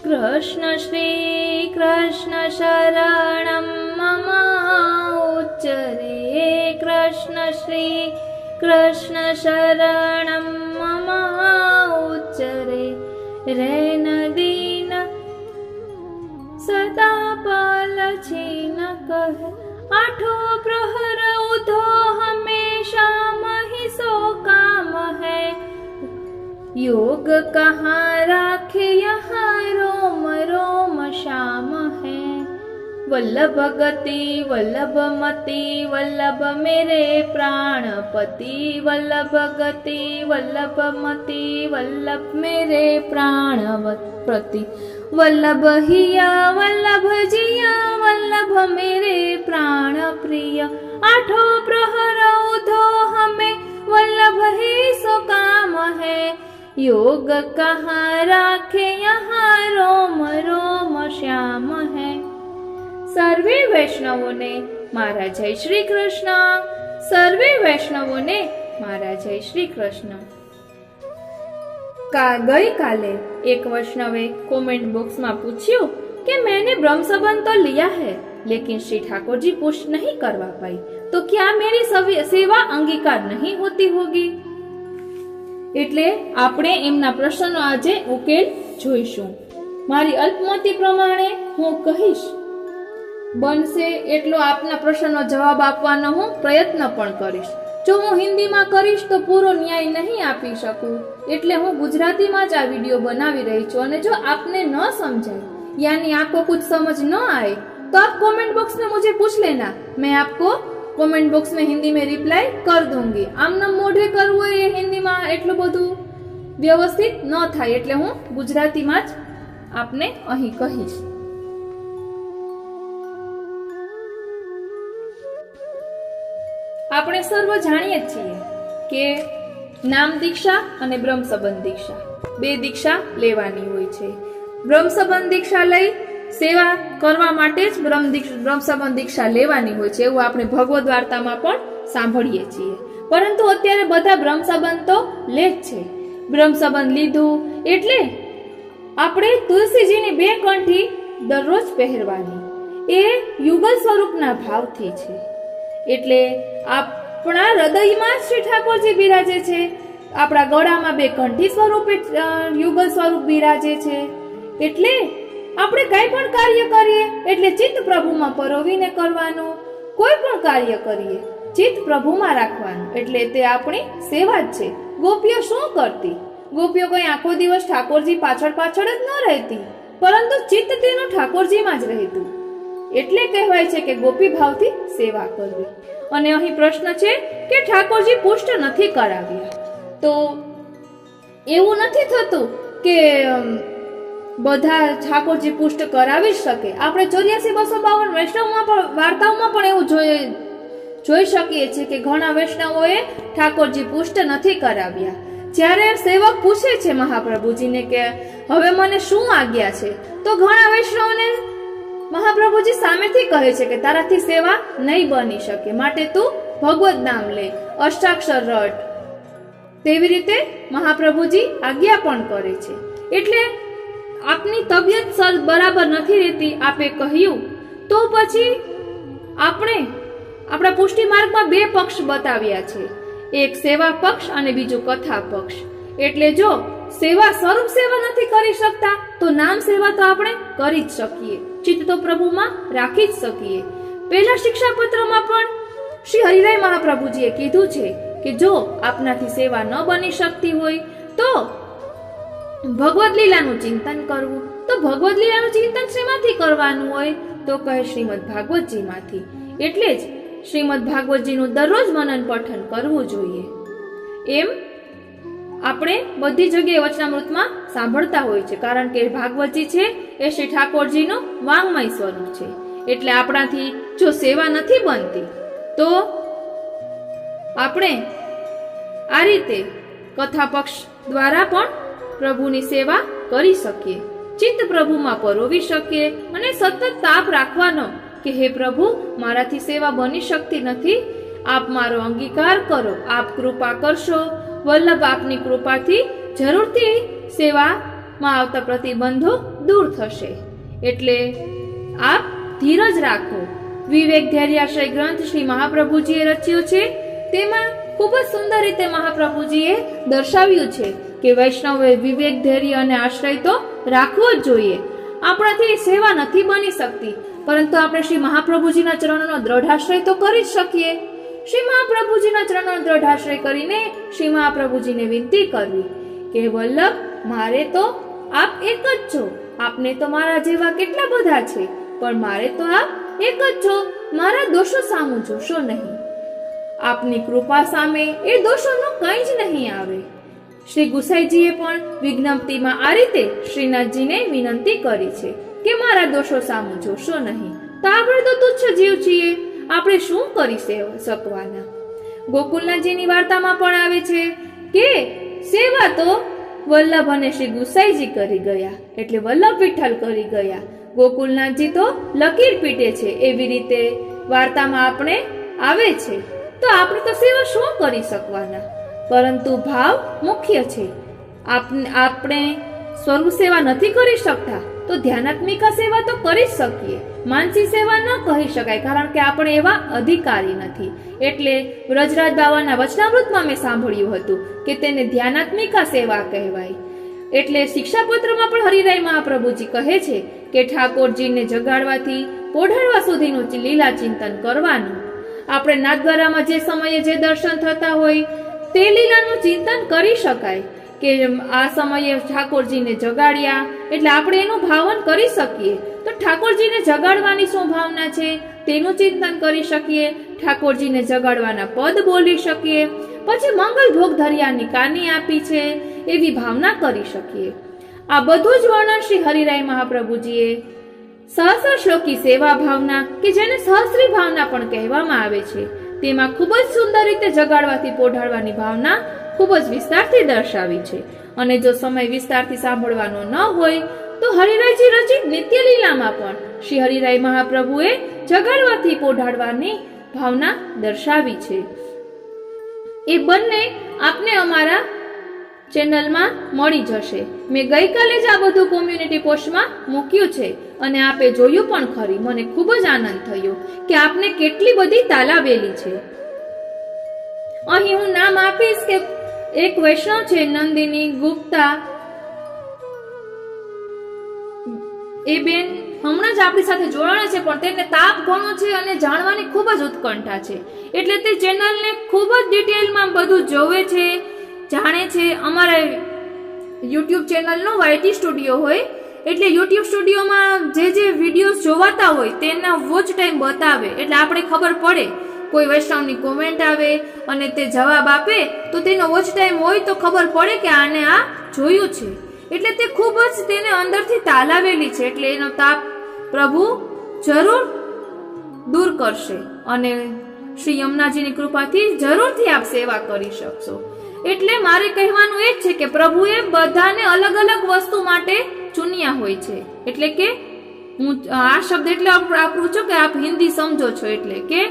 कृष्ण श्री कृष्ण शरणं मम उच्चरे कृष्ण श्री कृष्ण शरणं मम उच्चरे रे नदीन सदा पलछीन कह आठो प्रहर उधो हमेशा मही सो काम है योग कहाँ राखे यहाँ रोम रोम श्याम है वल्लभ गति वल्लभ मति वल्लभ मेरे प्राणपति वल्लभ गति वल्लभ मति वल्लभ मेरे प्राणपति वल्लभ हिया वल्लभ जिया वल्लभ मेरे प्राण प्रिय आठो प्रहर उधो हमें वल्लभ ही सो काम है योग कहाँ राखे यहाँ रोम रोम श्याम है। सर्वे वैष्णवों ने मारा जय श्री कृष्ण। सर्वे वैष्णवों ने मारा जय श्री कृष्ण। गई काले एक वैष्णवे कमेंट बॉक्स में पूछ्યું कि मैंने ब्रह्म संबंध तो लिया है लेकिन श्री ठाकुर जी पुष्ट नहीं करवा पाई तो क्या मेरी सेवा अंगीकार नहीं होती होगी। એટલે આપણે એમના પ્રશ્નનો આજે ઉકેલ જોઈશું। મારી અલ્પમતિ પ્રમાણે હું કહીશ બનશે એટલો આપના પ્રશ્નનો જવાબ આપવાનો હું પ્રયત્ન પણ કરીશ। જો હું હિન્દીમાં કરીશ તો પૂરો ન્યાય નહીં આપી શકું એટલે હું ગુજરાતીમાં જ આ વિડિયો બનાવી રહી છું અને જો આપને ન समझाए यानी आपको कुछ समझ न आए तो आप कमेंट बॉक्स में मुझे पूछ लेना, मैं आपको कमेंट बॉक्स में हिंदी में रिप्लाई कर दूंगी। आमना मोढे करवू ए हिंदी में एटलू बधु व्यवस्थित न थाय एटले हूँ गुजराती में ज आपने अहीं कहीश। આપણે સર્વ જાણીએ છીએ કે નામ દીક્ષા અને બ્રહ્મ સંબંધ દીક્ષા બે દીક્ષા લેવાની હોય છે। બ્રહ્મ સંબંધ દીક્ષા લઈ સેવા કરવા માટે જ બ્રહ્મ સંબંધ દીક્ષા લેવાની હોય છે એવું આપણે ભગવદ વાર્તામાં પણ સાંભળીએ છીએ। પરંતુ અત્યારે બધા બ્રહ્મ સંબંધ તો લે જ છે। બ્રહ્મ સંબંધ લીધું એટલે આપણે તુલસીજીની બે કંઠી દરરોજ પહેરવાની એ યુગલ સ્વરૂપના ભાવથી છે। એટલે આપણા હૃદયમાં શ્રી ઠાકોરજી બિરાજે છે, આપણા ગળામાં બે કંઠી સ્વરૂપે યુગલ સ્વરૂપ બિરાજે છે। એટલે આપણે કઈ પણ કાર્ય કરીએ એટલે ચિત્ત પ્રભુમાં પરોવીને કરવાનું। કોઈ પણ કાર્ય કરીએ ચિત્ત પ્રભુમાં રાખવાનું એટલે તે આપણી સેવા જ છે। ગોપીઓ શું કરતી? ગોપીઓ કોઈ આખો દિવસ ઠાકોરજી પાછળ પાછળ જ ન રહેતી પરંતુ ચિત્ત તેનું ઠાકોરજીમાં જ રહેતું। એટલે કહેવાય છે કે ગોપી ભાવથી સેવા કરવી। અને અહીં પ્રશ્ન છે કે ઠાકોરજી પુષ્ટ નથી કરાવ્યા તો એવું નથી થતું કે બધા ઠાકોરજી પુષ્ટ કરાવી જ શકે। આપણે 84-252 વૈષ્ણવમાં પણ વાર્તાઓમાં પણ એવું જોઈ શકીએ છીએ કે ઘણા વૈષ્ણવોએ ઠાકોરજી પુષ્ટ નથી કરાવ્યા। જ્યારે સેવક પૂછે છે મહાપ્રભુજીને કે હવે મને શું આજ્ઞા છે તો ઘણા વૈષ્ણવને મહાપ્રભુજી સામેથી કહે છે કે તારાથી સેવા નહીં બની શકે માટે તું ભગવદ નામ લે, અષ્ટાક્ષર રટ। તેવી રીતે મહાપ્રભુજી આજ્ઞા પણ કરે છે। એટલે આપની તબિયત બરાબર નથી રહેતી આપે કહ્યું તો પછી આપણે આપણા પુષ્ટિ માર્ગમાં બે પક્ષ બતાવ્યા છે, એક સેવા પક્ષ અને બીજું કથા પક્ષ। એટલે જો સેવા સ્વરૂપ સેવા નથી કરી શકતા તો નામ સેવા તો આપણે કરી જ શકીએ, ચિત્ત તો પ્રભુમાં રાખી જ શકીએ। પહેલા શિક્ષાપત્રમાં પણ શ્રી હરિરાય મહાપ્રભુજીએ કીધું છે કે જો આપનાથી સેવા ન બની શકતી હોય તો ભગવદ લીલાનું ચિંતન કરવું। તો ભગવદ લીલાનું ચિંતન શેમાંથી કરવાનું હોય તો કહે શ્રીમદ ભાગવતજીમાંથી। એટલે જ શ્રીમદ ભાગવતજીનું દરરોજ મનન પઠન કરવું જોઈએ। એમ આપણે બધી જગ્યાએ વચનામૃતમાં સાંભળતા હોય છે કારણ કે ભાગવતજી છે એ શ્રી ઠાકોરજીનું વાંગમય સ્વરૂપ છે। એટલે આપણાથી જો સેવા નથી બનતી તો આપણે આ રીતે કથા પક્ષ દ્વારા પણ પ્રભુની સેવા કરી શકીએ, ચિત્ત પ્રભુમાં પરોવી શકીએ અને સતત તાપ રાખવાનો કે હે પ્રભુ મારાથી સેવા બની શકતી નથી, આપ મારો અંગીકાર કરો, આપ કૃપા કરશો। વલ્લભ આપની કૃપાથી જરૂરથી સેવા માં આવતા પ્રતિબંધો દૂર થશે. એટલે આપ ધીરજ રાખો. વિવેક ધૈર્યાશ્રય ગ્રંથ શ્રી મહાપ્રભુજીએ રચ્યો છે. તેમાં ખૂબ જ સુંદર રીતે મહાપ્રભુજીએ દર્શાવ્યું છે કે વૈષ્ણવે વિવેક ધૈર્ય અને આશ્રય તો રાખવો જ જોઈએ. આપણાથી સેવા નથી બની શકતી, પરંતુ આપણે શ્રી મહાપ્રભુજીના ચરણોનો દ્રઢાશ્રય તો કરી જ શકીએ. શ્રી મહાપ્રભુજીના ચરણોનો દ્રઢાશ્રય કરીને શ્રી મહાપ્રભુજીને વિનંતી કરવી કે વલ્લભ, મારે તો આપ એક જ છો. આપને તો મારા જેવા કેટલા બધા છે, પણ મારે તો આપ એક જ છો. મારા દોષો સામું જોશો નહીં. આપની કૃપા સામે એ દોષોનું કંઈ જ નહીં આવે. શ્રી ગુસાઈજીએ પણ વિજ્ઞપ્તિમાં આ રીતે શ્રીનાથજીને વિનંતી કરી છે કે મારા દોષો સામું જોશો નહીં. તો આપણે તો તુચ્છ જીવ છીએ, આપણે શું કરી શકવાના. ગોકુલનાથજીની વાર્તામાં પણ આવે છે કે સેવા તો વલ્લભ અને શ્રી ગુસાઈજી કરી ગયા, એટલે વલ્લભ વિઠ્ઠલ કરી ગયા. ગોકુલનાથજી તો લકીર પીટે છે, એવી રીતે વાર્તામાં આપણે આવે છે. તો આપણે તો સેવા શું કરી શકવાના, પરંતુ ભાવ મુખ્ય છે. આપણે સ્વરૂપ સેવા નથી કરી શકતા તો ધ્યાનાત્મિકા સેવા તો કરી જ શકીએ. માનસી સેવા ન કહી શકાય, કારણ કે આપણે એવા અધિકારી નથી. એટલે વ્રજરાજ બાવાના વચનામૃતમાં મેં સાંભળ્યું હતું કે તેને ધ્યાનાત્મિકા સેવા કહેવાય. એટલે શિક્ષાપત્રમાં પણ હરિરાય મહાપ્રભુજી કહે છે કે ઠાકોરજીને જગાડવાથી પોઢાડવા સુધીનું લીલા ચિંતન કરવાનું. આપણે નાથદ્વારામાં જે સમયે જે દર્શન થતા હોય તે લીલાનું ચિંતન કરી શકાય કે આ સમયે ઠાકોરજીને જગાડ્યા, એટલે આપણે એનું ભાવન કરી શકીએ. તો ઠાકોરજીને જગાડવાની શું ભાવના છે તેનું ચિંતન કરી શકીએ. ઠાકોરજીને જગાડવાના પદ બોલી શકીએ. પછી મંગલ ભોગ ધર્યાની કાની આપી છે એવી ભાવના કરી શકીએ. આ બધું જ વર્ણન શ્રી હરિરાય મહાપ્રભુજીએ સહસ્ર શ્લોકી સેવા ભાવના, કે જેને સહસ્ત્રી ભાવના પણ કહેવામાં આવે છે, તેમાં ખૂબ જ સુંદર રીતે જગાડવાથી પોઢાડવાની ભાવના ખૂબ જ વિસ્તારથી દર્શાવી છે. અને જો સમય વિસ્તારથી સાંભળવાનો ન હોય તો હરિરાયજી રચિત નિત્ય લીલામાં પણ શ્રી હરિરાય મહાપ્રભુએ જગાડવાથી પોઢાડવાની ભાવના દર્શાવી છે. એ બંને આપને અમારા ચેનલમાં મળી જશે. મેં ગઈકાલે જ આ બધું કોમ્યુનિટી પોસ્ટમાં મૂક્યું છે અને આપે જોયું પણ ખરી. મને ખૂબ જ આનંદ થયો કે આપને કેટલી બધી તાલાવેલી છે. અહીં હું નામ આપીશ કે એક વૈષ્ણવ છે નંદિની ગુપ્તા. એ બેન હમણાં જ આપણી સાથે જોડાણા છે, પણ તેને તાપ ઘણો છે અને જાણવાની ખૂબ જ ઉત્કંઠા છે. એટલે તે ચેનલને ખૂબ જ ડિટેલમાં બધું જોવે છે, જાણે છે. અમારા યુટ્યુબ ચેનલનો વાયટી સ્ટુડિયો હોય, એટલે યુટ્યુબ સ્ટુડિયોમાં જે જે વિડીયોઝ જોવાતા હોય તેના વોચ ટાઈમ બતાવે, એટલે આપણે ખબર પડે. કોઈ વૈષ્ણવની કોમેન્ટ આવે અને તે જવાબ આપે તો તેનો વોચ ટાઈમ હોય તો ખબર પડે કે આને આ જોયું છે. એટલે તે ખૂબ જ તેને અંદરથી તાલાવેલી છે. એટલે એનો તાપ પ્રભુ જરૂર દૂર કરશે અને શ્રી યમુનાજીની કૃપાથી જરૂરથી આપ સેવા કરી શકશો. એટલે મારે કહેવાનું એ જ છે કે પ્રભુએ બધાને અલગ અલગ વસ્તુ માટે ચૂન્યા હોય છે. એટલે કે હું આ શબ્દ એટલે વાપરું છું કે આપ હિન્દી સમજો છો. એટલે કે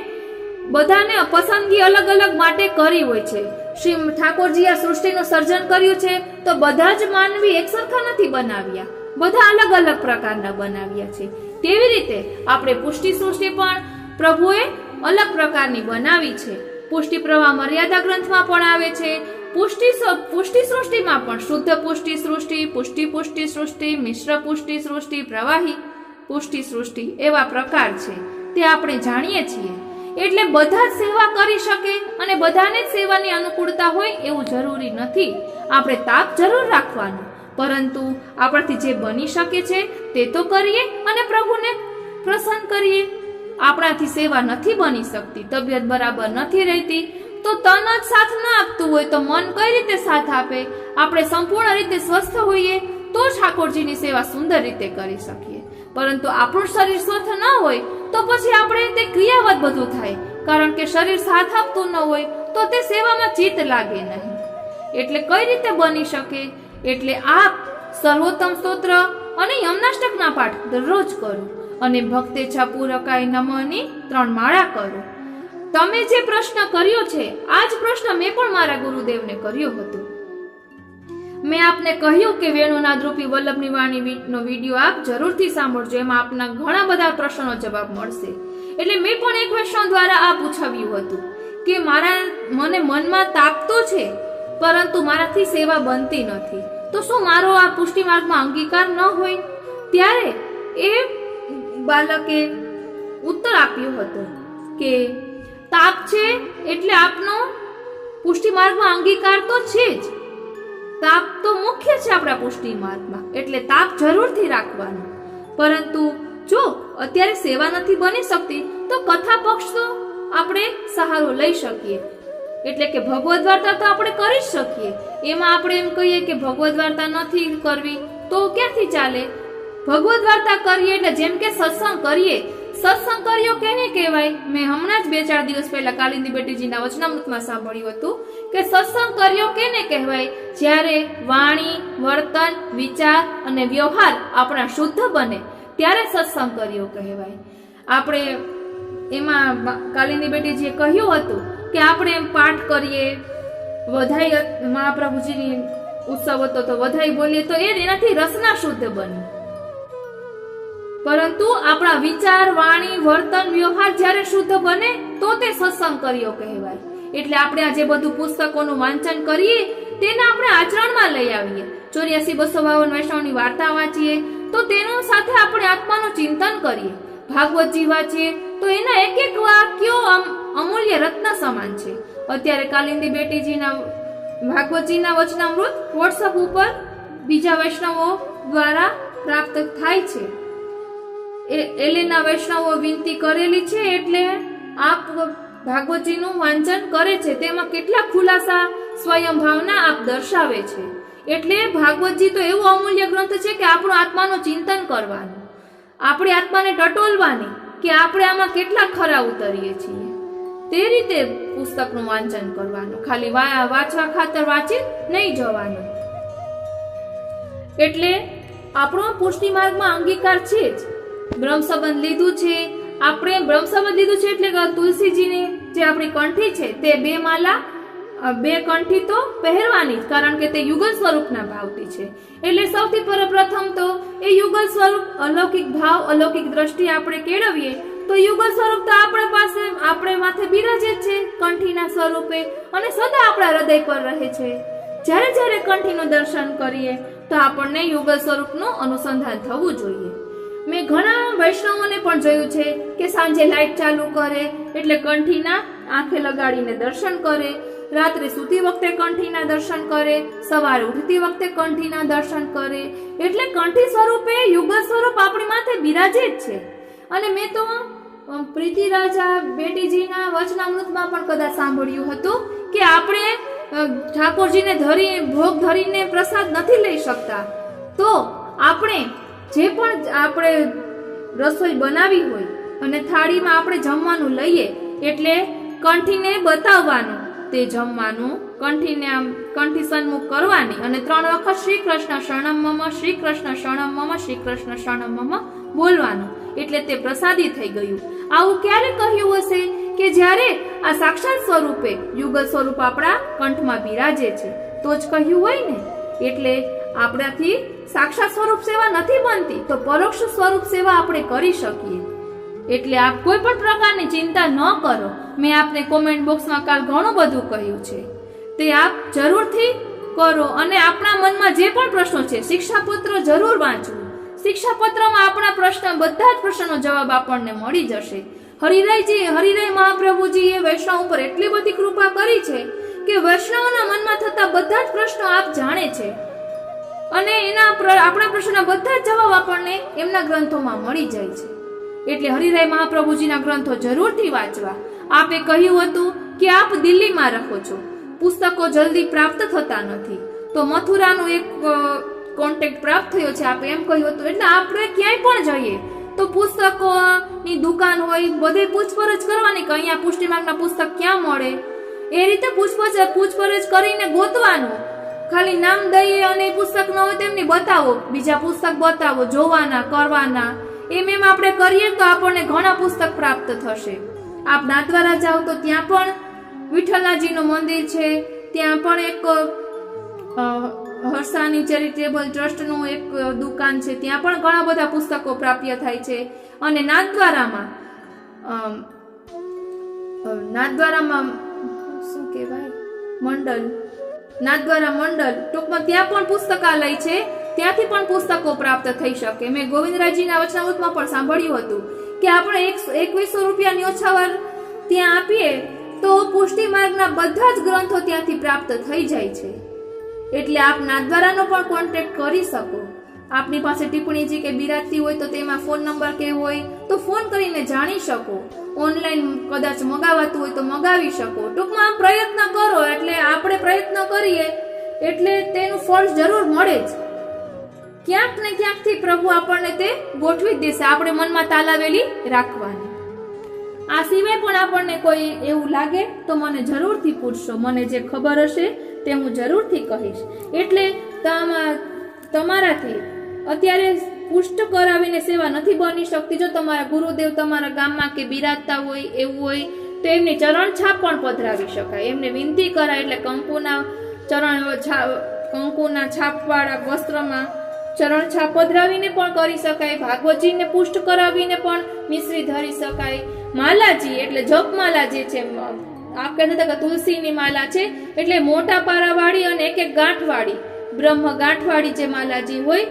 બધાને પસંદગી અલગ અલગ માટે કરી હોય છે. શ્રી ઠાકોરજી આ સૃષ્ટિનું સર્જન કર્યું છે તો બધા જ માનવી એક સરખા નથી બનાવ્યા, બધા અલગ અલગ પ્રકારના બનાવ્યા છે. તેવી રીતે આપણે પુષ્ટિ સૃષ્ટિ પણ પ્રભુએ અલગ પ્રકારની બનાવી છે. પુષ્ટિ પ્રવાહ મર્યાદા ગ્રંથમાં પણ આવે છે. પુષ્ટિ સૃષ્ટિમાં પણ શુદ્ધ પુષ્ટિ સૃષ્ટિ, પુષ્ટિ સૃષ્ટિ, મિશ્ર પુષ્ટિ સૃષ્ટિ, પ્રવાહી પુષ્ટિ સૃષ્ટિ એવા પ્રકાર છે. તે આપણે જાણીએ છીએ. એટલે બધા જ સેવા કરી શકે અને બધાને જ સેવાની અનુકૂળતા હોય એવું જરૂરી નથી. આપણે તાપ જરૂર રાખવાનો, પરંતુ આપણાથી જે બની શકે છે તે તો કરીએ અને પ્રભુને પ્રસન્ન કરીએ. આપણાથી સેવા નથી બની શકતી, તબિયત બરાબર નથી રહેતી, તો તન જ સાથ ન આપતું હોય તો મન કઈ રીતે સાથ આપે? આપણે સંપૂર્ણ રીતે સ્વસ્થ હોઈએ તો જ ઠાકોરજીની સેવા સુંદર રીતે કરી શકીએ. પરંતુ આપણું શરીર સ્વસ્થ ન હોય તો પછી આપણે તે ક્રિયાવત બધું થાય, કારણ કે શરીર સાથ આપતું ન હોય તો તે સેવામાં ચિત્ત લાગે નહીં. એટલે કઈ રીતે બની શકે? એટલે આપ સર્વોત્તમ સ્તોત્ર અને યમનાષ્ટકના પાઠ દરરોજ કરો અને ભક્તેચ્છા પૂરકાય નમઃની 3 માળા કરો. તમે જે પ્રશ્ન કર્યો છે આ જ પ્રશ્ન મેં પણ મારા ગુરુદેવને કર્યો હતો. મેં આપને કહ્યું કે વેણુનાથ રૂપી વલ્લભની વાણીનો વિડીયો આપ જરૂરથી સાંભળજો, એમાં આપના ઘણા બધા પ્રશ્નોનો જવાબ મળશે. એટલે મેં પણ એક વૈષ્ણવ દ્વારા આ પૂછાવ્યું હતું કે મને મનમાં તાપ તો છે, પરંતુ મારાથી સેવા બનતી નથી, તો શું મારો આ પુષ્ટિ માર્ગમાં અંગીકાર ન હોય? ત્યારે એ બાલકે ઉત્તર આપ્યો હતો કે તાપ છે એટલે આપનો પુષ્ટિ માર્ગમાં અંગીકાર તો છે જ. તાપ તો મુખ્ય છે આપણા પુષ્ટિ માર્ગમાં, એટલે તાપ જરૂરથી રાખવાનો. પરંતુ જો અત્યારે સેવા નથી બની શકતી તો કથા પક્ષ તો આપણે સહારો લઈ શકીએ. એટલે કે ભગવદ વાર્તા તો આપણે કરી જ શકીએ. એમાં આપણે એમ કહીએ કે ભગવદ વાર્તા નથી કરવી તો ક્યાંથી ચાલે? ભગવદ વાર્તા કરીએ એટલે જેમ કે સત્સંગ કરીએ. સત્સંગ કર્યો કેને કહેવાય? મેં હમણાં જ 2-4 દિવસ પહેલા કાલિંદી બેટીજીના વચનામૃતમાં સાંભળ્યું હતું કે સત્સંગ કર્યો કેને કહેવાય? જ્યારે વાણી, વર્તન, વિચાર અને વ્યવહાર આપણા શુદ્ધ બને ત્યારે સત્સંગ કર્યો કહેવાય. આપણે એમાં કાલિંદી બેટીજીએ કહ્યું હતું કે આપણે એમ પાઠ કરીએ, વધાઈ મહાપ્રભુજીની ઉત્સવ હતો તો વધાઈ બોલીએ તો એનાથી રસના શુદ્ધ બને. પરંતુ આપણા વિચાર, વાણી, વર્તન, વ્યવહાર જ્યારે શુદ્ધ બને તો તે સત્સંગ કર્યો કહેવાય. એટલે આપણે આ જે બધું પુસ્તકોનું વાંચન કરીએ તેને આપણે આચરણમાં લઈ આવીએ. 84-252 વૈષ્ણવની વાર્તા વાંચીએ તો તેનું સાથે આપણે આત્માનું ચિંતન કરીએ. ભાગવતજી વાંચીએ તો એના એક એક વાક્યો અમૂલ્ય રત્ન સમાન છે. અત્યારે કાલિંદી બેટીજીના ભાગવતજીના વચનામૃત વોટ્સઅપ ઉપર બીજા વૈષ્ણવો દ્વારા પ્રાપ્ત થાય છે. એલેના વૈષ્ણવો વિનંતી કરેલી છે એટલે આપ ભાગવતજીનું વાંચન કરે છે. તેમાં કેટલા ખુલાસા સ્વયં ભાવના આપ દર્શાવે છે. એટલે ભાગવતજી તો એવો અમૂલ્ય ગ્રંથ છે કે આપણું આત્માનું ચિંતન કરવાનું, આપણી આત્માને ટટોલવાની કે આપણે આમાં કેટલા ખરા ઉતરીએ છીએ. તે રીતે પુસ્તકનું વાંચન કરવાનું, ખાલી વાંચવા ખાતર વાંચી નહીં જવાનું. એટલે આપણો પુષ્ટિ માર્ગમાં અંગીકાર છે જ. બ્રહ્મ સંબંધ લીધું છે આપણે, બ્રહ્મ સંબંધ લીધું છે એટલે કે તુલસીજીની જે આપણી કંઠી છે તે 2 માલા 2 કંઠી તો પહેરવાની જ, કારણ કે તે યુગલ સ્વરૂપના ભાવતી છે. એટલે સૌથી પ્રથમ તો એ યુગલ સ્વરૂપ અલૌકિક ભાવ, અલૌકિક દ્રષ્ટિ આપણે કેળવીએ તો યુગલ સ્વરૂપ તો આપણા પાસે, આપણે માથે બિરાજે જ છે કંઠીના સ્વરૂપે અને સદા આપણા હૃદય પર રહે છે. જ્યારે જ્યારે કંઠીનું દર્શન કરીએ તો આપણને યુગલ સ્વરૂપનું અનુસંધાન થવું જોઈએ. મેં ઘણા વૈષ્ણવોને પણ જોયું છે કે સાંજે લાઈટ ચાલુ કરે એટલે કંઠીના આંખે લગાડીને દર્શન કરે, રાત્રે સૂતી વખતે કંઠીના દર્શન કરે, સવારે ઉઠતી વખતે કંઠીના દર્શન કરે. એટલે કંઠી સ્વરૂપે યુગલ સ્વરૂપ આપણી માથે બિરાજે જ છે. અને મેં તો પ્રીતિરાજા બેટીજીના વચનામૃતમાં પણ કદાચ સાંભળ્યું હતું કે આપણે ઠાકોરજીને ભોગ ધરીને પ્રસાદ નથી લઈ શકતા તો આપણે જે પણ આપણે રસોઈ બનાવી હોય અને થાળીમાં આપણે જમવાનું લઈએ એટલે કંઠીને બતાવવાનું, તે જમવાનું કંઠીને આમ કંઠી સન્મુખ કરવાની અને 3 વખત શ્રી કૃષ્ણ શરણમ મમ, શ્રી કૃષ્ણ શરણમ મમ, શ્રી કૃષ્ણ શરણમ મમ બોલવાનું. એટલે તે પ્રસાદી થઈ ગયું. આવું ક્યારે કહ્યું હશે કે જ્યારે આ સાક્ષાત સ્વરૂપે યુગલ સ્વરૂપ આપણા કંઠમાં બિરાજે છે તો જ કહ્યું હોય ને. એટલે આપણાથી સાક્ષાત સ્વરૂપ સેવા નથી બનતી તો પરોક્ષ સ્વરૂપ સેવા આપણે કરી શકીએ. એટલે આપ કોઈ પણ પ્રકારની ચિંતા ન કરો. મેં આપને કોમેન્ટ બોક્સમાં કાલ ઘણું બધું કહ્યું છે, તે આપ જરૂરથી કરો. અને આપણા મનમાં જે પણ પ્રશ્નો છે શિક્ષાપત્ર જરૂર વાંચવું. શિક્ષાપત્રમાં આપણા બધા જ પ્રશ્નનો જવાબ આપણને મળી જશે. હરિરાય મહાપ્રભુજીએ વૈષ્ણવ ઉપર એટલી બધી કૃપા કરી છે કે વૈષ્ણવના મનમાં થતા બધા જ પ્રશ્નો આપ જાણે છે અને આપણા પ્રશ્નના બધા જ જવાબ આપણને એમના ગ્રંથોમાં મળી જાય છે. એટલે હરિરાય મહાપ્રભુજીના ગ્રંથો જરૂરથી વાંચવા. આપે કહ્યું હતું કે આપ દિલ્હીમાં રહો છો, પુસ્તકો જલ્દી પ્રાપ્ત થતા નથી, તો મથુરાનું એક કોન્ટેક્ટ પ્રાપ્ત થયો છે, આપે એમ કહ્યું હતું. એટલે આપણે ક્યાંય પણ જઈએ તો પુસ્તકોની દુકાન હોય બધે પૂછપરછ કરવાની કે અહીંયા પુષ્ટિ માર્ગના પુસ્તક ક્યાં મળે. એ રીતે પૂછપરછ કરીને ગોતવાનું. ખાલી નામ દઈએ અને પુસ્તક ન હોય તેમને બતાવો, બીજા પુસ્તક બતાવો, જોવાના કરવાના. એમ આપણે કરીએ તો આપણને ઘણા પુસ્તક પ્રાપ્ત થશે. આપ નાથદ્વારા જાઓ તો ત્યાં પણ વિઠ્ઠલનાથજીનું મંદિર છે, ત્યાં પણ એક હર્ષાની ચેરિટેબલ ટ્રસ્ટનું એક દુકાન છે, ત્યાં પણ ઘણા બધા પુસ્તકો પ્રાપ્ય થાય છે. અને નાથદ્વારામાં શું કહેવાય, નાથદ્વારા મંડળ ટૂંકમાં ત્યાં પણ પુસ્તકાલય છે, ત્યાંથી પણ પુસ્તકો પ્રાપ્ત થઈ શકે. મેં ગોવિંદરાયજીના વચનામૃતમાં પણ સાંભળ્યું હતું કે આપણે 2100 રૂપિયાની ઓછાવાર ત્યાં આપીએ તો પુષ્ટિ માર્ગના બધા જ ગ્રંથો ત્યાંથી પ્રાપ્ત થઈ જાય છે. એટલે આપ નાથદ્વારાનો પણ કોન્ટેક્ટ કરી શકો. આપની પાસે ટિપ્પણીજી કે બિરાજતી હોય તો તેમાં ફોન નંબર કે હોય તો ફોન કરીને જાણી શકો. ઓનલાઈન કદાચ મગાવાતું હોય તો મગાવી શકો. ટૂંકમાં પ્રયત્ન કરો, એટલે આપણે પ્રયત્ન કરીએ એટલે તેનું ફળ જરૂર મળે જ. ક્યાંક ને ક્યાંકથી પ્રભુ આપણને તે ગોઠવી દેશે, આપણે મનમાં તાલાવેલી રાખવાની. આ સિવાય પણ આપણને કોઈ એવું લાગે તો મને જરૂરથી પૂછશો. મને જે ખબર હશે તે હું જરૂરથી કહીશ. એટલે તમારાથી અત્યારે પુષ્ટ કરાવીને સેવા નથી બની શકતી. જો તમારા ગુરુદેવ તમારા ગામમાં કે બિરાજતા હોય એવું હોય તો એમની ચરણ છાપ પણ પધરાવી શકાય. એમને વિનંતી કરાય એટલે કંકુના છાપવાળા વસ્ત્રમાં ચરણ છાપ પધરાવીને પણ કરી શકાય. ભાગવતજીને પુષ્ટ કરાવીને પણ મિશ્રી ધરી શકાય. માલાજી એટલે જપમાલા જે છે, આપ કહેતા કે તુલસીની માલા છે એટલે મોટા પારાવાળી અને એક ગાંઠવાળી, બ્રહ્મ ગાંઠવાળી જે માલાજી હોય.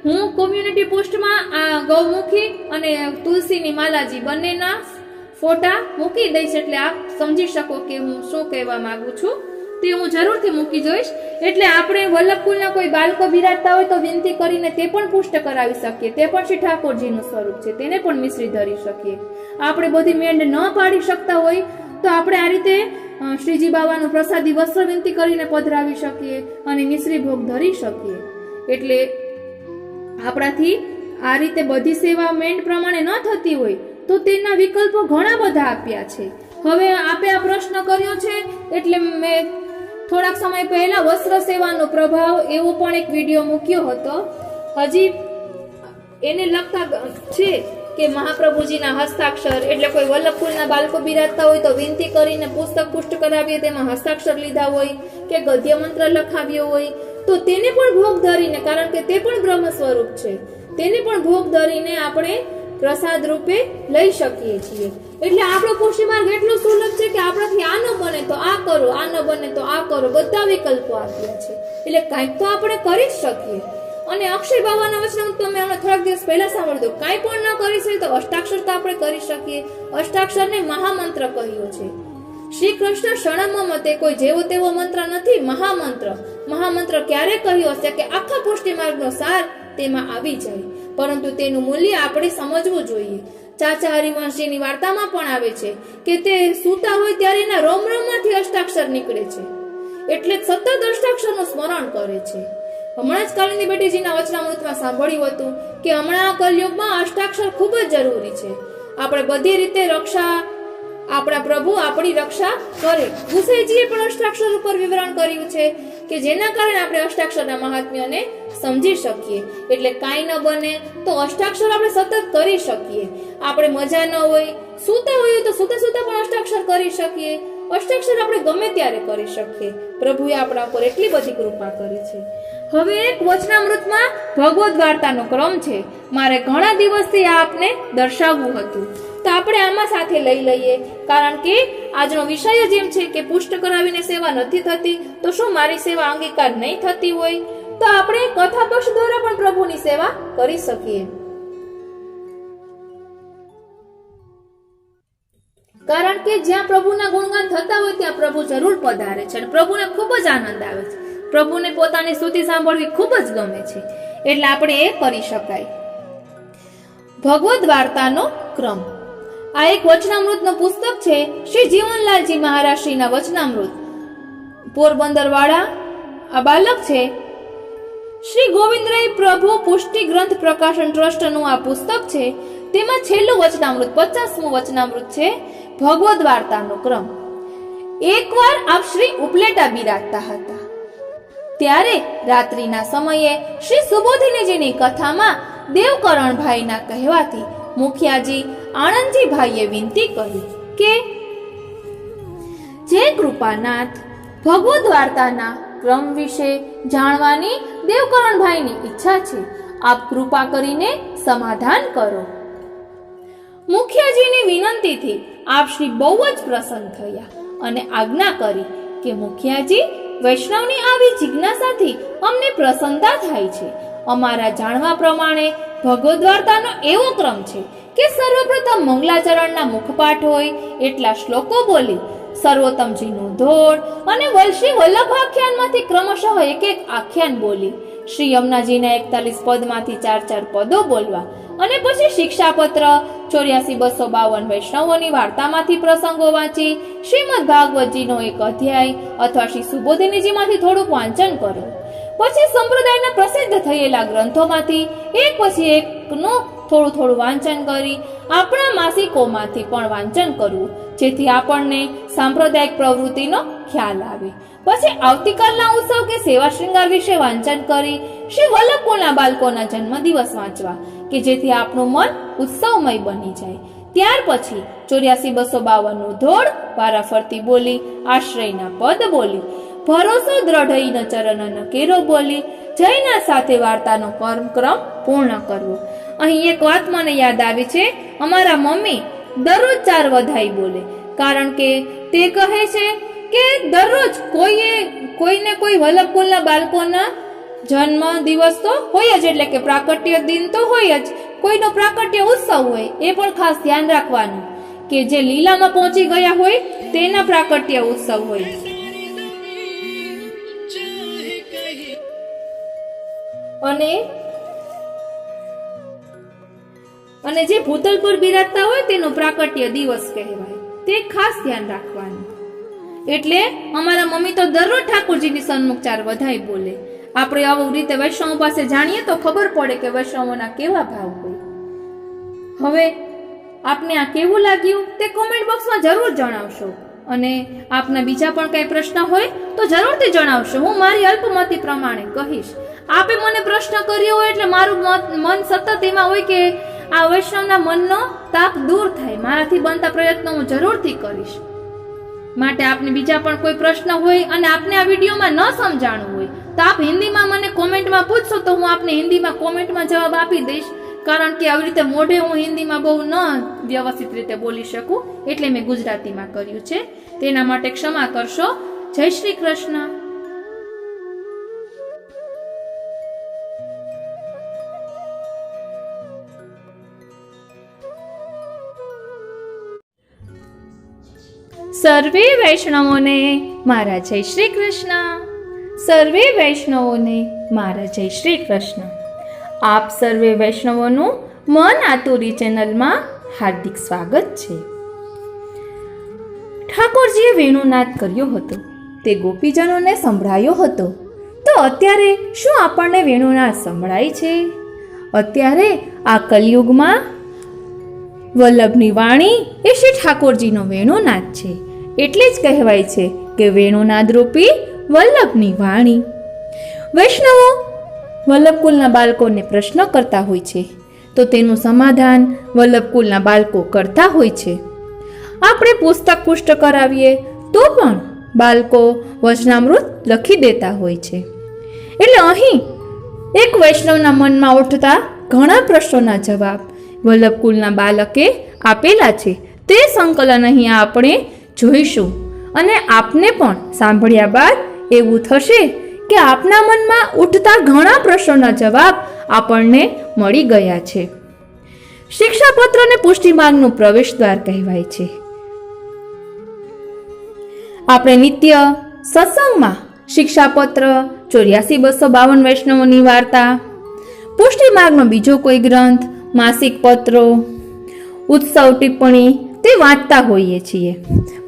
હું કોમ્યુનિટી પોસ્ટમાં આ ગૌમુખી અને તુલસીની માલાજી બંનેના ફોટા મૂકી દઈશ, એટલે આપ સમજી શકો કે હું શું કહેવા માંગુ છું. તે હું જરૂરથી મૂકી જોઈશ. એટલે આપણે વલ્લભકુલના કોઈ બાળકો બિરાજતા હોય તો વિનંતી કરીને તે પણ પુષ્ટ કરાવી શકીએ. તે પણ શ્રી ઠાકોરજીનું સ્વરૂપ છે, તેને પણ મિશ્રી ધરી શકીએ. આપણે બધી મેંડ ન પાડી શકતા હોય તો આપણે આ રીતે શ્રીજી બાવાનું પ્રસાદી વસ્ત્ર વિનંતી કરીને પધરાવી શકીએ અને મિશ્રી ભોગ ધરી શકીએ. એટલે આપણાથી આ રીતે બધી સેવા મેંડ પ્રમાણે ન થતી હોય તો તેના વિકલ્પો ઘણા બધા આપ્યા છે. હવે આપે આ પ્રશ્ન કર્યો છે એટલે મેં થોડાક સમય પહેલા વસ્ત્ર સેવાનો પ્રભાવ એવો પણ એક વિડીયો મૂક્યો હતો. હજી એને લગતા છે કે મહાપ્રભુજીના હસ્તાક્ષર, એટલે કોઈ વલ્લભકુલના બાળકો બિરાજતા હોય તો વિનંતી કરીને પુસ્તક પુષ્ટ કરાવીએ, તેમાં હસ્તાક્ષર લીધા હોય કે ગદ્ય મંત્ર લખાવ્યો હોય તો તેને પણ ભોગ ધરીને, કારણ કે તે પણ બ્રહ્મ સ્વરૂપ છે, તેને પણ ભોગ ધરીને આપણે પ્રસાદ રૂપે લઈ શકીએ છીએ. એટલે આપણો પુષ્ટિ માર્ગ એટલો સુલભ છે કે આપણાથી આ ન બને તો આ કરો, આ ન બને તો આ કરો, બધા વિકલ્પો આપ્યા છે. એટલે કંઈક તો આપણે કરી જ શકીએ. અને અક્ષય બાબાના વચનામૃત તમે હમણાં થોડાક દિવસ પહેલા સાંભળ્યું, કાંઈ પણ ન કરી શકે તો અષ્ટાક્ષર તો આપણે કરી શકીએ. અષ્ટાક્ષરને મહામંત્ર કહ્યો છે. શ્રી કૃષ્ણ શણમ મતે કોઈ જેવો તેવો મંત્ર નથી, મહામંત્ર. મહામંત્ર ક્યારે કહ્યો હશે કે આખા પુષ્ટિ માર્ગનો સાર તેમાં આવી જાય, પરંતુ તેનું મૂલ્ય આપણે સમજવું જોઈએ. ચાચા હરિવંશજીની વાર્તામાં પણ આવે છે કે તે સૂતા હોય ત્યારે એના રોમ રોમમાંથી અષ્ટાક્ષર નીકળે છે, એટલે સતત અષ્ટાક્ષરનું સ્મરણ કરે છે. હમણાં જ કાલિંદી બેટીજીના વચનામૃતમાં સાંભળ્યું હતું કે હમણાં કલયુગમાં અષ્ટાક્ષર ખૂબ જ જરૂરી છે. આપણે બધી રીતે રક્ષા, આપણા પ્રભુ આપણી રક્ષા કરે. ગુસાઈજીએ પણ અષ્ટાક્ષર ઉપર વિવરણ કર્યું છે કે જેના કારણે આપણે અષ્ટાક્ષરના મહાત્મ્યને સમજી શકીએ. એટલે કાંઈ ન બને તો અષ્ટાક્ષર આપણે સતત કરી શકીએ. આપણે મજા ન હોય, સૂતા હોઈએ તો સૂતા સૂતા પણ અષ્ટાક્ષર કરી શકીએ. અષ્ટાક્ષર આપણે ગમે ત્યારે કરી શકીએ. પ્રભુએ આપણા ઉપર એટલી બધી કૃપા કરી છે. હવે એક વચનામૃતમાં ભગવદ વાર્તાનો ક્રમ છે, મારે ઘણા દિવસથી આપને દર્શાવવું હતું તો આપણે આમાં સાથે લઈ લઈએ, કારણ કે આજનો વિષય જ એમ છે કે પુષ્ટ કરાવીને સેવા નથી થતી તો શું મારી સેવા અંગીકાર નહીં થતી હોય? તો આપણે કથાપક્ષ દ્વારા પણ પ્રભુની સેવા કરી શકીએ. કારણ કે જ્યાં પ્રભુના ગુણગાન થતા હોય ત્યાં પ્રભુ જરૂર પધારે છે અને પ્રભુને ખૂબ જ આનંદ આવે છે. પ્રભુને પોતાની સ્તુતિ સાંભળવી ખૂબ જ ગમે છે, એટલે આપણે એ કરી શકાય. ભગવદ વાર્તાનો ક્રમ. આ એક વચનામૃતનું પુસ્તક છે. શ્રી જીવનલાલજી મહારાજશ્રીના વચનામૃત, પોરબંદર વાળા આ બાલક છે. શ્રી ગોવિંદરાય પ્રભુ પુષ્ટિ ગ્રંથ પ્રકાશન ટ્રસ્ટનું આ પુસ્તક છે. તેમાં છેલ્લું વચનામૃત 50મું વચનામૃત છે, ભગવદ વાર્તાનો ક્રમ. એકવાર આપ શ્રી ઉપલેટા બિરાજતા હતા, ત્યારે રાત્રિના સમયે શ્રી સુબોધિનીજીની કથામાં દેવકરણભાઈના કહેવાથી મુખિયાજી આનંદજીભાઈએ વિનંતી કરી કે જે કૃપાનાથ ભગવદ વાર્તાના ક્રમ વિશે જાણવાની દેવકરણભાઈની ઈચ્છા છે. આપ કૃપા કરીને સમાધાન કરો. મુખિયાજીની વિનંતીથી આપ શ્રી બહુ જ પ્રસન્ન થયા અને આજ્ઞા કરી કે મુખિયાજી, વૈષ્ણવની આવી જિજ્ઞાસાથી અમને પ્રસન્નતા થાય છે. અમારા જાણવા પ્રમાણે ભગવદ્ વાર્તાનો એવો ક્રમ છે કે સર્વપ્રથમ મંગલાચરણના મુખપાઠ હોય એટલા શ્લોકો બોલી, સર્વોત્તમજીનું ધોળ અને શ્રી વલ્લભાખ્યાનમાંથી ક્રમશઃ એક એક આખ્યાન બોલી, શ્રી યમુનાજીના 41 પદમાંથી 4 પદો બોલવા અને પછી શિક્ષાપત્ર 84-252 વૈષ્ણવોની વાર્તામાંથી પ્રસંગો વાંચી શ્રીમદ ભાગવતજીનો એક અધ્યાય અથવા શ્રી સુબોધિનીજીમાંથી થોડુંક વાંચન કરવું. પછી સંપ્રદાયના પ્રસિદ્ધ થયેલા ગ્રંથોમાંથી એક પછી એકનું થોડું વાંચન કરી આપણા માસિકોમાંથી પણ વાંચન કરવું, જેથી આપણને સાંપ્રદાયિક પ્રવૃત્તિનો ખ્યાલ આવે. પછી આવતીકાલના ઉત્સવ કે સેવા શૃંગાર વિશે વાંચન કરી શ્રી વલ્લભકુળના બાળકોના જન્મદિવસ વાંચવા કે જેથી આપણું મન ઉત્સવમય બની જાય. ત્યાર પછી 84-252 નું ધોળ વારાફરતી બોલી, આશ્રયના પદ બોલી, ભરોસો દ્રઢઈનો ચરણનો કેરો બોલી, જયના સાથે વાર્તાનો ક્રમ પૂર્ણ કરવો. અહીં એક વાત મને યાદ આવી છે. અમારા મમ્મી દરરોજ 4 વધાઈ બોલે, કારણ કે તે કહે છે કે દરરોજ કોઈને કોઈ વલ્લભકુળના બાળકોના જન્મ દિવસ તો હોય જ, એટલે કે પ્રાકટ્ય દિન તો હોય જ, કોઈનો પ્રાકટ્ય ઉત્સવ હોય એ પણ ખાસ ધ્યાન રાખવાનું કે જે લીલામાં પહોંચી ગયા હોય તેના પ્રાકટ્ય ઉત્સવ હોય. અને જે ભૂતલ પર બિરાજતા હોય તેનો પ્રાકટ્ય દિવસ કહેવાય, તે ખાસ ધ્યાન રાખવાનું. એટલે અમારા મમ્મી તો દરરોજ ઠાકોરજીની સન્મુખ 4 વધાઈ બોલે. આપણે આવું રીતે વૈષ્ણવ પાસે જાણીએ તો ખબર પડે કે વૈષ્ણવોના કેવા ભાવ હોય. હવે આપને આ કેવું લાગ્યું તે કોમેન્ટ બોક્સમાં જરૂર જણાવશો, અને આપના બીજા પણ કઈ પ્રશ્ન હોય તો જરૂરથી જણાવશો. હું મારી અલ્પમતી પ્રમાણે કહીશ. આપે મને પ્રશ્ન કર્યો હોય એટલે મારું મન સતત એમાં હોય કે આ વૈષ્ણવના મનનો તાપ દૂર થાય. મારાથી બનતા પ્રયત્નો હું જરૂરથી કરીશ. માટે આપને બીજા પણ કોઈ પ્રશ્ન હોય અને આપને આ વિડીયોમાં ન સમજાણું હોય તો આપ હિન્દીમાં મને કોમેન્ટમાં પૂછશો તો હું આપને હિન્દીમાં કોમેન્ટમાં જવાબ આપી દઈશ. કારણ કે આવી રીતે મોઢે હું હિન્દીમાં બહુ ન વ્યવસ્થિત રીતે બોલી શકું, એટલે મેં ગુજરાતીમાં કર્યું છે. તેના માટે ક્ષમા કરશો. જય શ્રી કૃષ્ણ. સર્વે વૈષ્ણવોને મારા જય શ્રી કૃષ્ણ. સર્વે વૈષ્ણવોને મારા જય શ્રી કૃષ્ણ. આપ સર્વે વૈષ્ણવોનું મન આતુરી ચેનલમાં હાર્દિક સ્વાગત છે. ઠાકોરજીએ વેણુનાદ કર્યો હતો, તે ગોપીજનોને સંભળાયો હતો. તો અત્યારે શું આપણને વેણુનાદ સંભળાય છે? અત્યારે આ કલયુગમાં વલ્લભની વાણી એ શ્રી ઠાકોરજીનો વેણુનાદ છે. એટલે જ કહેવાય છે કે વેણુનાદ રૂપી વલ્લભની વાણી. વૈષ્ણવો વલ્લભકુળના બાળકોને પ્રશ્ન કરતા હોય છે તો તેનું સમાધાન વલ્લભકુળના બાળકો કરતા હોય છે. આપણે પુસ્તક કરાવીએ તો પણ બાળકો વચનામૃત લખી દેતા હોય છે. એટલે અહીં એક વૈષ્ણવના મનમાં ઉઠતા ઘણા પ્રશ્નોના જવાબ વલ્લભકુળના બાળકે આપેલા છે. તે સંકલન અહીં આપણે જોઈશું અને આપને પણ સાંભળ્યા બાદ એવું થશે કે આપના મનમાં ઉઠતા ઘણા પ્રશ્નોના જવાબ આપણને મળી ગયા છે. શિક્ષાપત્રને પુષ્ટિ માર્ગનું પ્રવેશ દ્વાર કહેવાય છે. આપણે નિત્ય સત્સંગમાં શિક્ષાપત્ર 84-252 વૈષ્ણવોની વાર્તા, પુષ્ટિ માર્ગનો બીજો કોઈ ગ્રંથ, માસિક પત્રો, ઉત્સવ ટિપ્પણી તે વાંચતા હોઈએ છીએ.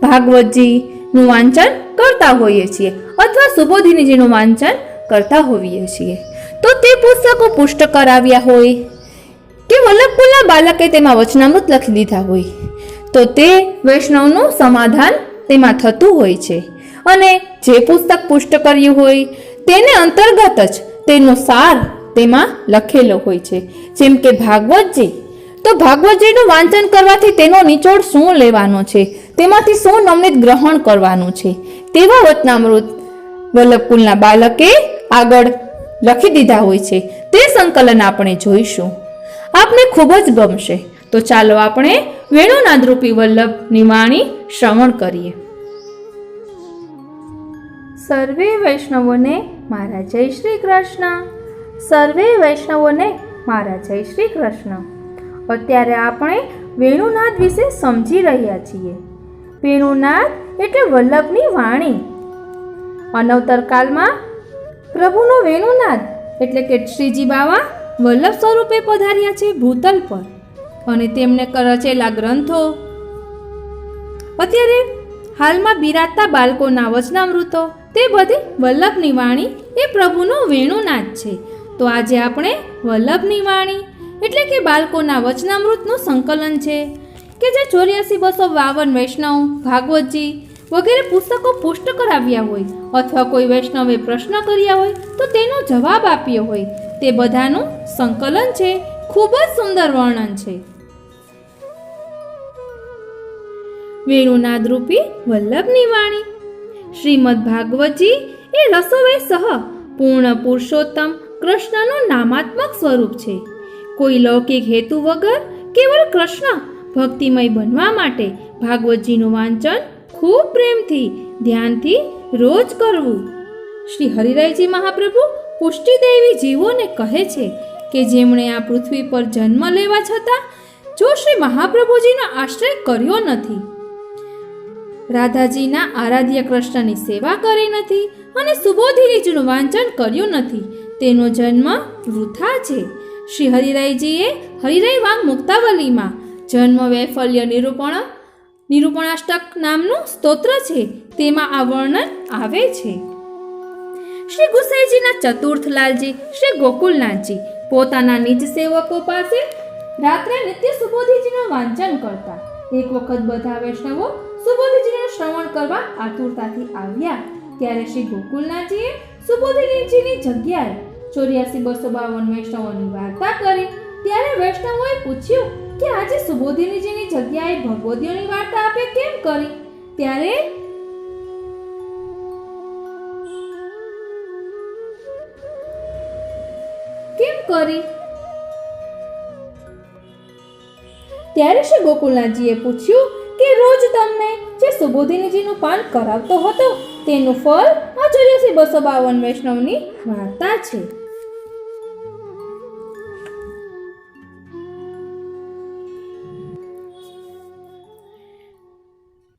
ભાગવતજીનું વાંચન કરતા હોઈએ છીએ અથવા સુબોધિનીજીનું વાંચન કરતા હોઈએ છીએ. તો તે પુસ્તકો પુષ્ટ કરાવ્યા હોય કે વલ્લભકુળના બાળકે તેમાં વચનામૃત લખી દીધા હોય તો તે વૈષ્ણવનું સમાધાન તેમાં થતું હોય છે. અને જે પુસ્તક પુષ્ટ કર્યું હોય તેને અંતર્ગત જ તેનો સાર તેમાં લખેલો હોય છે. જેમ કે ભાગવતજી, તો ભાગવતજીનું વાંચન કરવાથી તેનો નિચોડ શું લેવાનો છે, તેમાંથી શું નવનીત ગ્રહણ કરવાનું છે, તેવા વચનામૃત વલ્લભકુળના બાળકે આગળ લખી દીધા હોય છે તે સંકલન આપણે જોઈશું. આપને ખૂબ જ ગમશે. તો ચાલો આપણે વેણુનાદરૂપી વલ્લભની વાણી શ્રવણ કરીએ. સર્વે વૈષ્ણવોને મારા જય શ્રી કૃષ્ણ. સર્વે વૈષ્ણવોને મારા જય શ્રી કૃષ્ણ. અત્યારે આપણે વેણુનાદ વિશે સમજી રહ્યા છીએ. વેણુનાદ એટલે વલ્લભની વાણી. અનવતર કાળમાં પ્રભુનો વેણુનાદ એટલે કે શ્રીજી બાવા વલ્લભ સ્વરૂપે પધાર્યા છે ભૂતલ પર, અને તેમને રચેલા ગ્રંથો, અત્યારે હાલમાં બિરાજતા બાળકોના વચનામૃતો, તે બધી વલ્લભની વાણી એ પ્રભુનો વેણુનાદ છે. તો આજે આપણે વલ્લભની વાણી એટલે કે બાળકોના વચનામૃતનું સંકલન છે કે જે 84,252 વૈષ્ણવ, ભાગવતજી વગેરે પુસ્તકો પુષ્ટ કરાવ્યા હોય અથવા કોઈ વૈષ્ણવે પ્રશ્ન કર્યા હોય તો તેનો જવાબ આપ્યો હોય, તે બધાનું સંકલન છે. ખૂબ જ સુંદર વર્ણન છે. વેણુનાદરૂપી વલ્લભની વાણી. શ્રીમદ ભાગવતજી એ રસોવૈ સહ પૂર્ણ પુરુષોત્તમ કૃષ્ણનું નામાત્મક સ્વરૂપ છે. કોઈ લૌકિક હેતુ વગર કેવલ કૃષ્ણ ભક્તિમય બનવા માટે ભાગવતજીનું વાંચન ખૂબ પ્રેમથી, ધ્યાનથી રોજ કરવું. શ્રી હરિરાયજી મહાપ્રભુ પુષ્ટિદેવી જીવોને કહે છે કે જેમણે આ પૃથ્વી પર જન્મ લેવા છતાં જો શ્રી મહાપ્રભુજીનો આશ્રય કર્યો નથી, રાધાજીના આરાધ્ય કૃષ્ણની સેવા કરી નથી અને સુબોધિનીજીનું વાંચન કર્યું નથી, તેનો જન્મ વૃથા છે. શ્રી હરિરાયજીએ હરિરાય વાંગ મુક્તાવલીમાં જન્મ વૈફલ્ય નિરૂપણાષ્ટક નામનું સ્તોત્ર છે, તેમાં આ વર્ણન આવે છે. શ્રી ગુસાઈજીના ચતુર્થલાલજી શ્રી ગોકુલનાથજી પોતાના નિજ સેવકો પાસે રાત્રે નિત્ય સુબોધીજીનું વાંચન કરતા. એક વખત બધા વૈષ્ણવો સુબોધીજીનું શ્રવણ કરવા આતુરતાથી આવ્યા, ત્યારે શ્રી ગોકુલનાથજીએ સુબોધીજીની જગ્યાએ 84,252 વૈષ્ણવોની વાર્તા કરી. ત્યારે વૈષ્ણવોએ પૂછ્યું કે આજે સુબોધિનીજીની જગ્યાએ ભગવદીઓની વાર્તા આપે કેમ કરી? ત્યારે શ્રી ગોકુલનાથજીએ પૂછ્યું કે રોજ તમને જે સુબોધિનીજીનું પાન કરાવતો હતો તેનું ફળ આ 84,252 વૈષ્ણવની વાર્તા છે.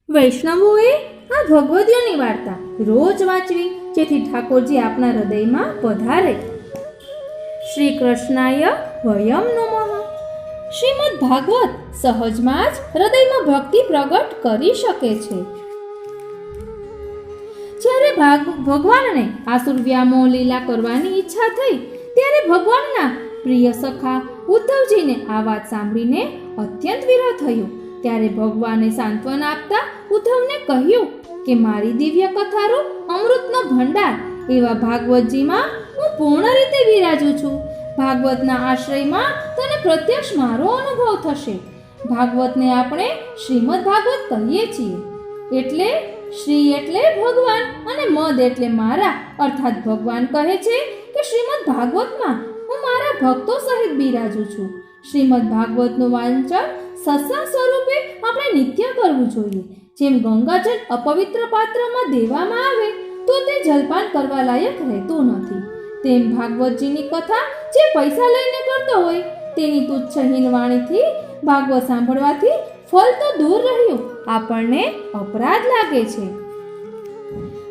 વૈષ્ણવોએ આ ભગવદીઓની વાર્તા રોજ વાંચવી, જેથી ઠાકોરજી આપના હૃદયમાં પધારે. શ્રી કૃષ્ણાય વયમ નમઃ. શ્રીમદ ભાગવત સહજમાં જ હૃદયમાં ભક્તિ પ્રગટ કરી શકે છે. જ્યારે ભગવાનને આસુર વ્યામોહ લીલા કરવાની ઈચ્છા થઈ, ત્યારે ભગવાનના પ્રિય સખા ઉદ્ધવજીને આ વાત સાંભળીને અત્યંત વિરહ થયો. ત્યારે ભગવાને સાંત્વના આપતા ઉદ્ધવને કહ્યું કે મારી દિવ્ય કથારૂપ અમૃતનો ભંડાર એવા ભાગવતજીમાં હું પૂર્ણ રીતે વિરાજું છું. ભાગવતના આશ્રયમાં તને પ્રત્યક્ષ મારો અનુભવ થશે. ભાગવતને આપણે શ્રીમદ ભાગવત કહીએ છીએ. એટલે શ્રી એટલે ભગવાન અને મદ એટલે મારા, અર્થાત ભગવાન કહે છે કે શ્રીમદ ભાગવતમાં હું મારા ભક્તો સહિત બિરાજું છું. શ્રીમદ ભાગવતનું વાંચન સત્સંગ સ્વરૂપે આપણે નિત્ય કરવું જોઈએ. જેમ ગંગાજળ અપવિત્ર પાત્રમાં દેવામાં આવે તો તે જલપાન કરવા લાયક રહેતું નથી, તેમ ભાગવતજીની કથા જે પૈસા લઈને કરતો હોય તેની તુચ્છહીન વાણીથી ભાગવત સાંભળવાથી ફળ તો દૂર રહ્યું, આપણને અપરાધ લાગે છે.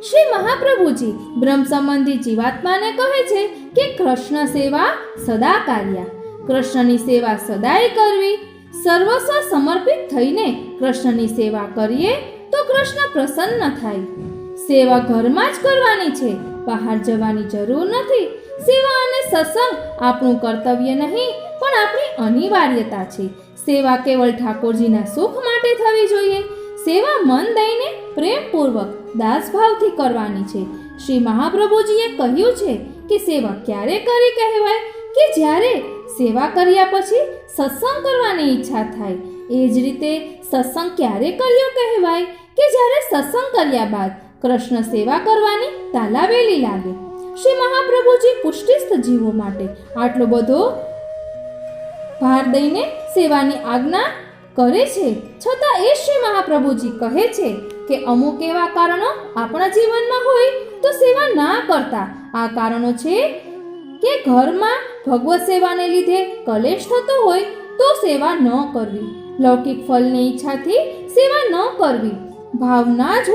શ્રી મહાપ્રભુજી બ્રહ્મ સંબંધી જીવાત્માને કહે છે કે કૃષ્ણ સેવા સદા કાર્યા. કૃષ્ણની સેવા સદાય કરવી. સર્વસ્વ સમર્પિત થઈને કૃષ્ણની સેવા કરીએ તો કૃષ્ણ પ્રસન્ન થાય. સેવા ઘરમાં જ કરવાની છે, બહાર જવાની જરૂર નથી. સેવા અને સત્સંગ આપણું કર્તવ્ય નહીં પણ આપણી અનિવાર્યતા છે. સેવા કેવળ ઠાકોરજીના સુખ માટે થવી જોઈએ. સેવા મન દઈને પ્રેમપૂર્વક દાસભાવથી કરવાની છે. શ્રી મહાપ્રભુજીએ કહ્યું છે કે સેવા ક્યારે કરી કહેવાય કે જ્યારે સેવા કર્યા પછી સત્સંગ કરવાની ઈચ્છા થાય. એ જ રીતે સત્સંગ ક્યારે કર્યો કહેવાય કે જ્યારે સત્સંગ કર્યા બાદ કૃષ્ણ સેવા કરવાની તાલાવેલી લાગે. શ્રી મહાપ્રભુજી પુષ્ટિસ્થ જીવો માટે આટલો બધો ભાર દઈને સેવાની આજ્ઞા કરે છે, છતાં એ શ્રી મહાપ્રભુજી કહે છે કે અમુક એવા કારણો આપણા જીવનમાં હોય તો સેવા ના કરતા. આ કારણો છે કે ઘરમાં ભગવત સેવાને લીધે કલેશ થતો હોય તો સેવા ન કરવી, લૌકિક ફળની ઈચ્છાથી સેવા ન કરવી, ભાવ ના જ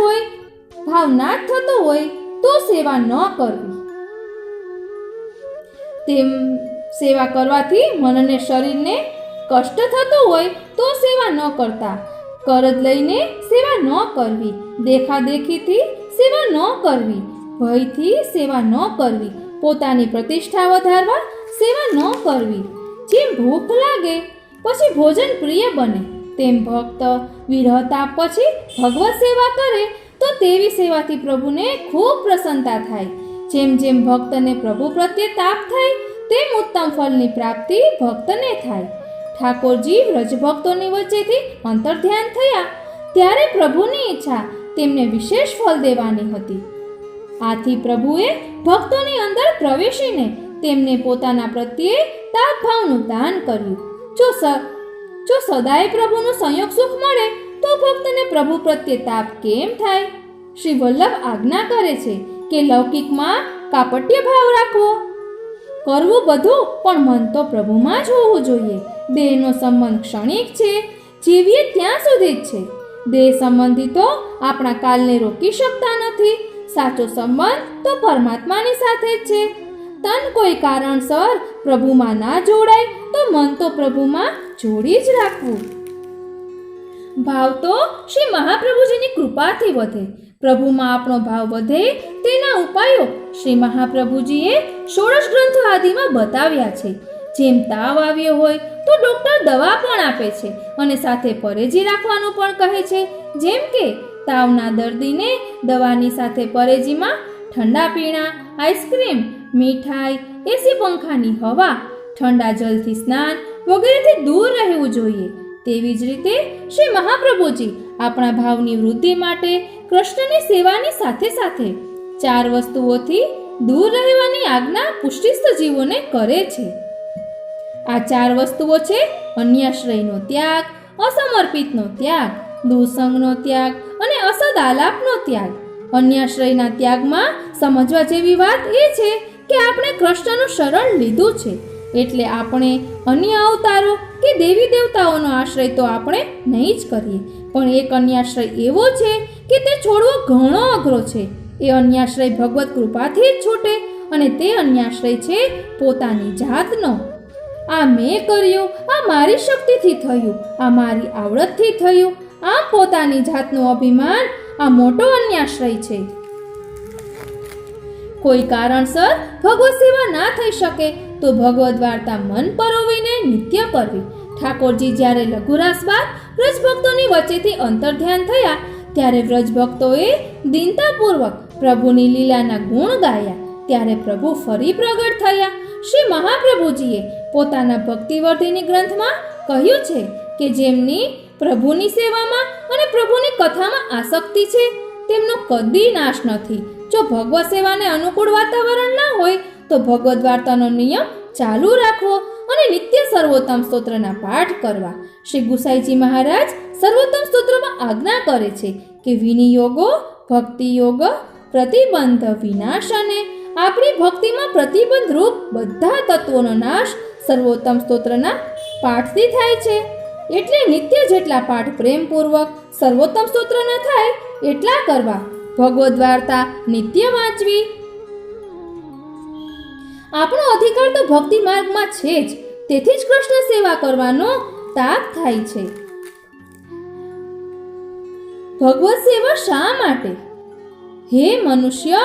થતો હોય તો સેવા ન કરવી. તેમ સેવા કરવાથી મનને શરીરને કષ્ટ થતો હોય તો સેવા ન કરતા, કરજ લઈને સેવા ન કરવી, દેખાદેખીથી સેવા ન કરવી, ભયથી સેવા ન કરવી, પોતાની પ્રતિષ્ઠા વધારવા સેવા ન કરવી. જેમ ભૂખ લાગે પછી ભોજન પ્રિય બને તેમ ભક્ત વિરહતા પછી ભગવત સેવા કરે તો તેવી સેવાથી પ્રભુને ખૂબ પ્રસન્નતા થાય. જેમ જેમ ભક્તને પ્રભુ પ્રત્યે તાપ થાય તેમ ઉત્તમ ફળની પ્રાપ્તિ ભક્તને થાય. ઠાકોરજી વ્રજભક્તોની વચ્ચેથી અંતર્ધ્યાન થયા ત્યારે પ્રભુની ઈચ્છા તેમને વિશેષ ફળ દેવાની હતી. આથી પ્રભુએ ભક્તોની અંદર પ્રવેશીને તેમને પોતાના પ્રત્યે તાપ ભાવનું દાન કર્યું. જો સદાય પ્રભુનું સંયોગ સુખ મળે તો ભક્તને પ્રભુ પ્રત્યે તાપ કેમ થાય? શ્રી વલ્લભ આજ્ઞા કરે છે કે લૌકિકમાં કાપટ્ય ભાવ રાખવો, કરવું બધું પણ મન તો પ્રભુમાં જ હોવું જોઈએ. દેહનો સંબંધ ક્ષણિક છે, જીવીએ ત્યાં સુધી જ છે. દેહ સંબંધી આપણા કાલને રોકી શકતા નથી. સાચો સંબંધ તો પરમાત્માની સાથે જ છે. તન કોઈ કારણસર પ્રભુમાં ના જોડાય તો મન તો પ્રભુમાં જોડી જ રાખવું. ભાવ તો શ્રી મહાપ્રભુજીની કૃપાથી વધે. પ્રભુમાં આપણો ભાવ વધે તેના ઉપાયો શ્રી મહાપ્રભુજીએ 16 ગ્રંથો આદિમાં બતાવ્યા છે. જેમ તાવ આવ્યો હોય તો ડોક્ટર દવા પણ આપે છે અને સાથે પરેજી રાખવાનું પણ કહે છે. જેમ કે તાવના દર્દીને દવાની સાથે પરેજીમાં ઠંડા પીણા, આઈસ્ક્રીમ, મીઠાઈ, એસી પંખાની હવા, ઠંડા જલથી સ્નાન વગેરેથી દૂર રહેવું જોઈએ. તેવી જ રીતે શ્રી મહાપ્રભુજી આપણા ભાવની વૃદ્ધિ માટે કૃષ્ણની સેવાની સાથે સાથે 4 વસ્તુઓથી દૂર રહેવાની આજ્ઞા પુષ્ટિસ્થ જીવોને કરે છે. આ 4 વસ્તુઓ છે અન્યાશ્રયનો ત્યાગ, અસમર્પિતનો ત્યાગ, દુસંગનો ત્યાગ અને અસદ આલાપનો ત્યાગ. અન્યાશ્રયના ત્યાગમાં સમજવા જેવી વાત એ છે કે આપણે કૃષ્ણનું શરણ લીધું છે એટલે આપણે અન્ય અવતારો કે દેવી દેવતાઓનો આશ્રય તો આપણે નહીં જ કરીએ. પણ એક અન્યાશ્રય એવો છે કે તે છોડવો ઘણો અઘરો છે. એ અન્યાશ્રય ભગવત કૃપાથી જ છૂટે અને તે અન્યાશ્રય છે પોતાની જાતનો. આ મેં કર્યું, આ મારી શક્તિથી થયું, આ મારી આવડતથી થયું, આમ પોતાની જાતનું અભિમાન આ મોટો અન્યાશ્રય છે. કોઈ કારણસર ભગવત સેવા ના થઈ શકે તો ભગવદ વાર્તા મન પરોવીને નિત્ય કરવી. ઠાકોરજી જ્યારે લઘુરાસ બાદ વ્રજભક્તોની વચ્ચેથી અંતર્ધ્યાન થયા ત્યારે વ્રજભક્તોએ દીનતાપૂર્વક પ્રભુની લીલાના ગુણ ગાયા. ત્યારે પ્રભુ ફરી પ્રગટ થયા. શ્રી મહાપ્રભુજીએ પોતાના ભક્તિવર્ધિની ગ્રંથમાં કહ્યું છે કે જેમની પ્રભુની સેવામાં અને પ્રભુની કથામાં આસક્તિ છે તેમનો કદી નાશ નથી. જો ભગવત સેવાને અનુકૂળ વાતાવરણ ના હોય તો ભગવદ વાર્તાનો નિયમ ચાલુ રાખવો અને નિત્ય સર્વોત્તમ સ્તોત્રના પાઠ કરવા. શ્રી ગુસાઈજી મહારાજ સર્વોત્તમ સ્તોત્રમાં આજ્ઞા કરે છે કે વિનિયોગો ભક્તિ યોગ પ્રતિબંધ વિનાશ અને આપણી ભક્તિમાં પ્રતિબંધ રૂપ બધા તત્વોનો નાશ સર્વોત્તમ સ્તોત્રના પાઠથી થાય છે. એટલે નિત્ય જેટલા પાઠ પ્રેમપૂર્વક સર્વોત્તમ સ્તોત્રના થાય એટલા કરવા. ભગવદ વાર્તા નિત્ય વાંચવી. આપણો અધિકાર તો ભક્તિ માર્ગમાં છે જ, તેથી જ કૃષ્ણ સેવા કરવાનો તાક થાય છે. ભગવત સેવા શા માટે? હે મનુષ્ય,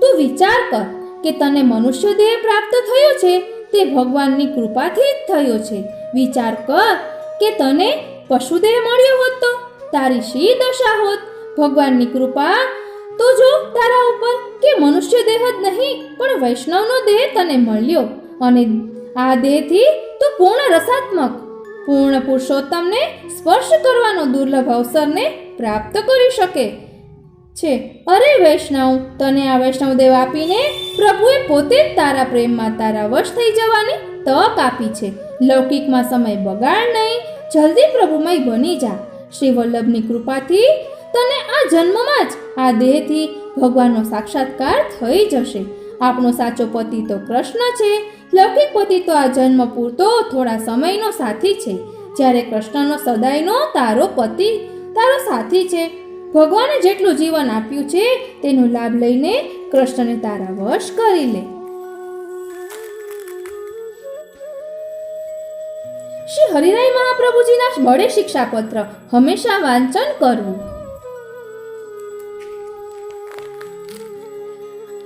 તું વિચાર કર કે તને મનુષ્ય દેહ પ્રાપ્ત થયો છે તે ભગવાનની કૃપાથી જ થયો છે. વિચાર કર કે તને પશુ દેહ મળ્યો હોત તો તારી શી દશા હોત? ભગવાનની કૃપા તો જો તારા ઉપર કે મનુષ્ય દેહ જ નહીં પણ વૈષ્ણવનો દેહ તને મળ્યો અને આ દેહથી તું પૂર્ણ રસાત્મક પૂર્ણ પુરુષોત્તમને સ્પર્શ કરવાનો દુર્લભ અવસરને પ્રાપ્ત કરી શકે. છે. અરે વૈષ્ણવ, તને આ વૈષ્ણવદેવ આપીને પ્રભુએ પોતે જ તારા પ્રેમમાં તારા વશ થઈ જવાની તક આપી છે. લૌકિકમાં સમય બગાડ નહીં, જલ્દી પ્રભુમય બની જા. શ્રી વલ્લભની કૃપાથી તને આ જન્મમાં જ આ દેહથી ભગવાનનો સાક્ષાત્કાર થઈ જશે. આપણો સાચો પતિ તો કૃષ્ણ છે. લૌકિક પતિ તો આ જન્મ પૂરતો થોડા સમયનો સાથી છે, જ્યારે કૃષ્ણનો સદાયનો તારો પતિ તારો સાથી છે. ભગવાને જેટલું જીવન આપ્યું છે તેનો લાભ લઈને કૃષ્ણને તારા વશ કરી લે. શ્રી હરિરાય મહાપ્રભુજીના બળે શિક્ષાપત્ર હંમેશા વાંચન કરવું.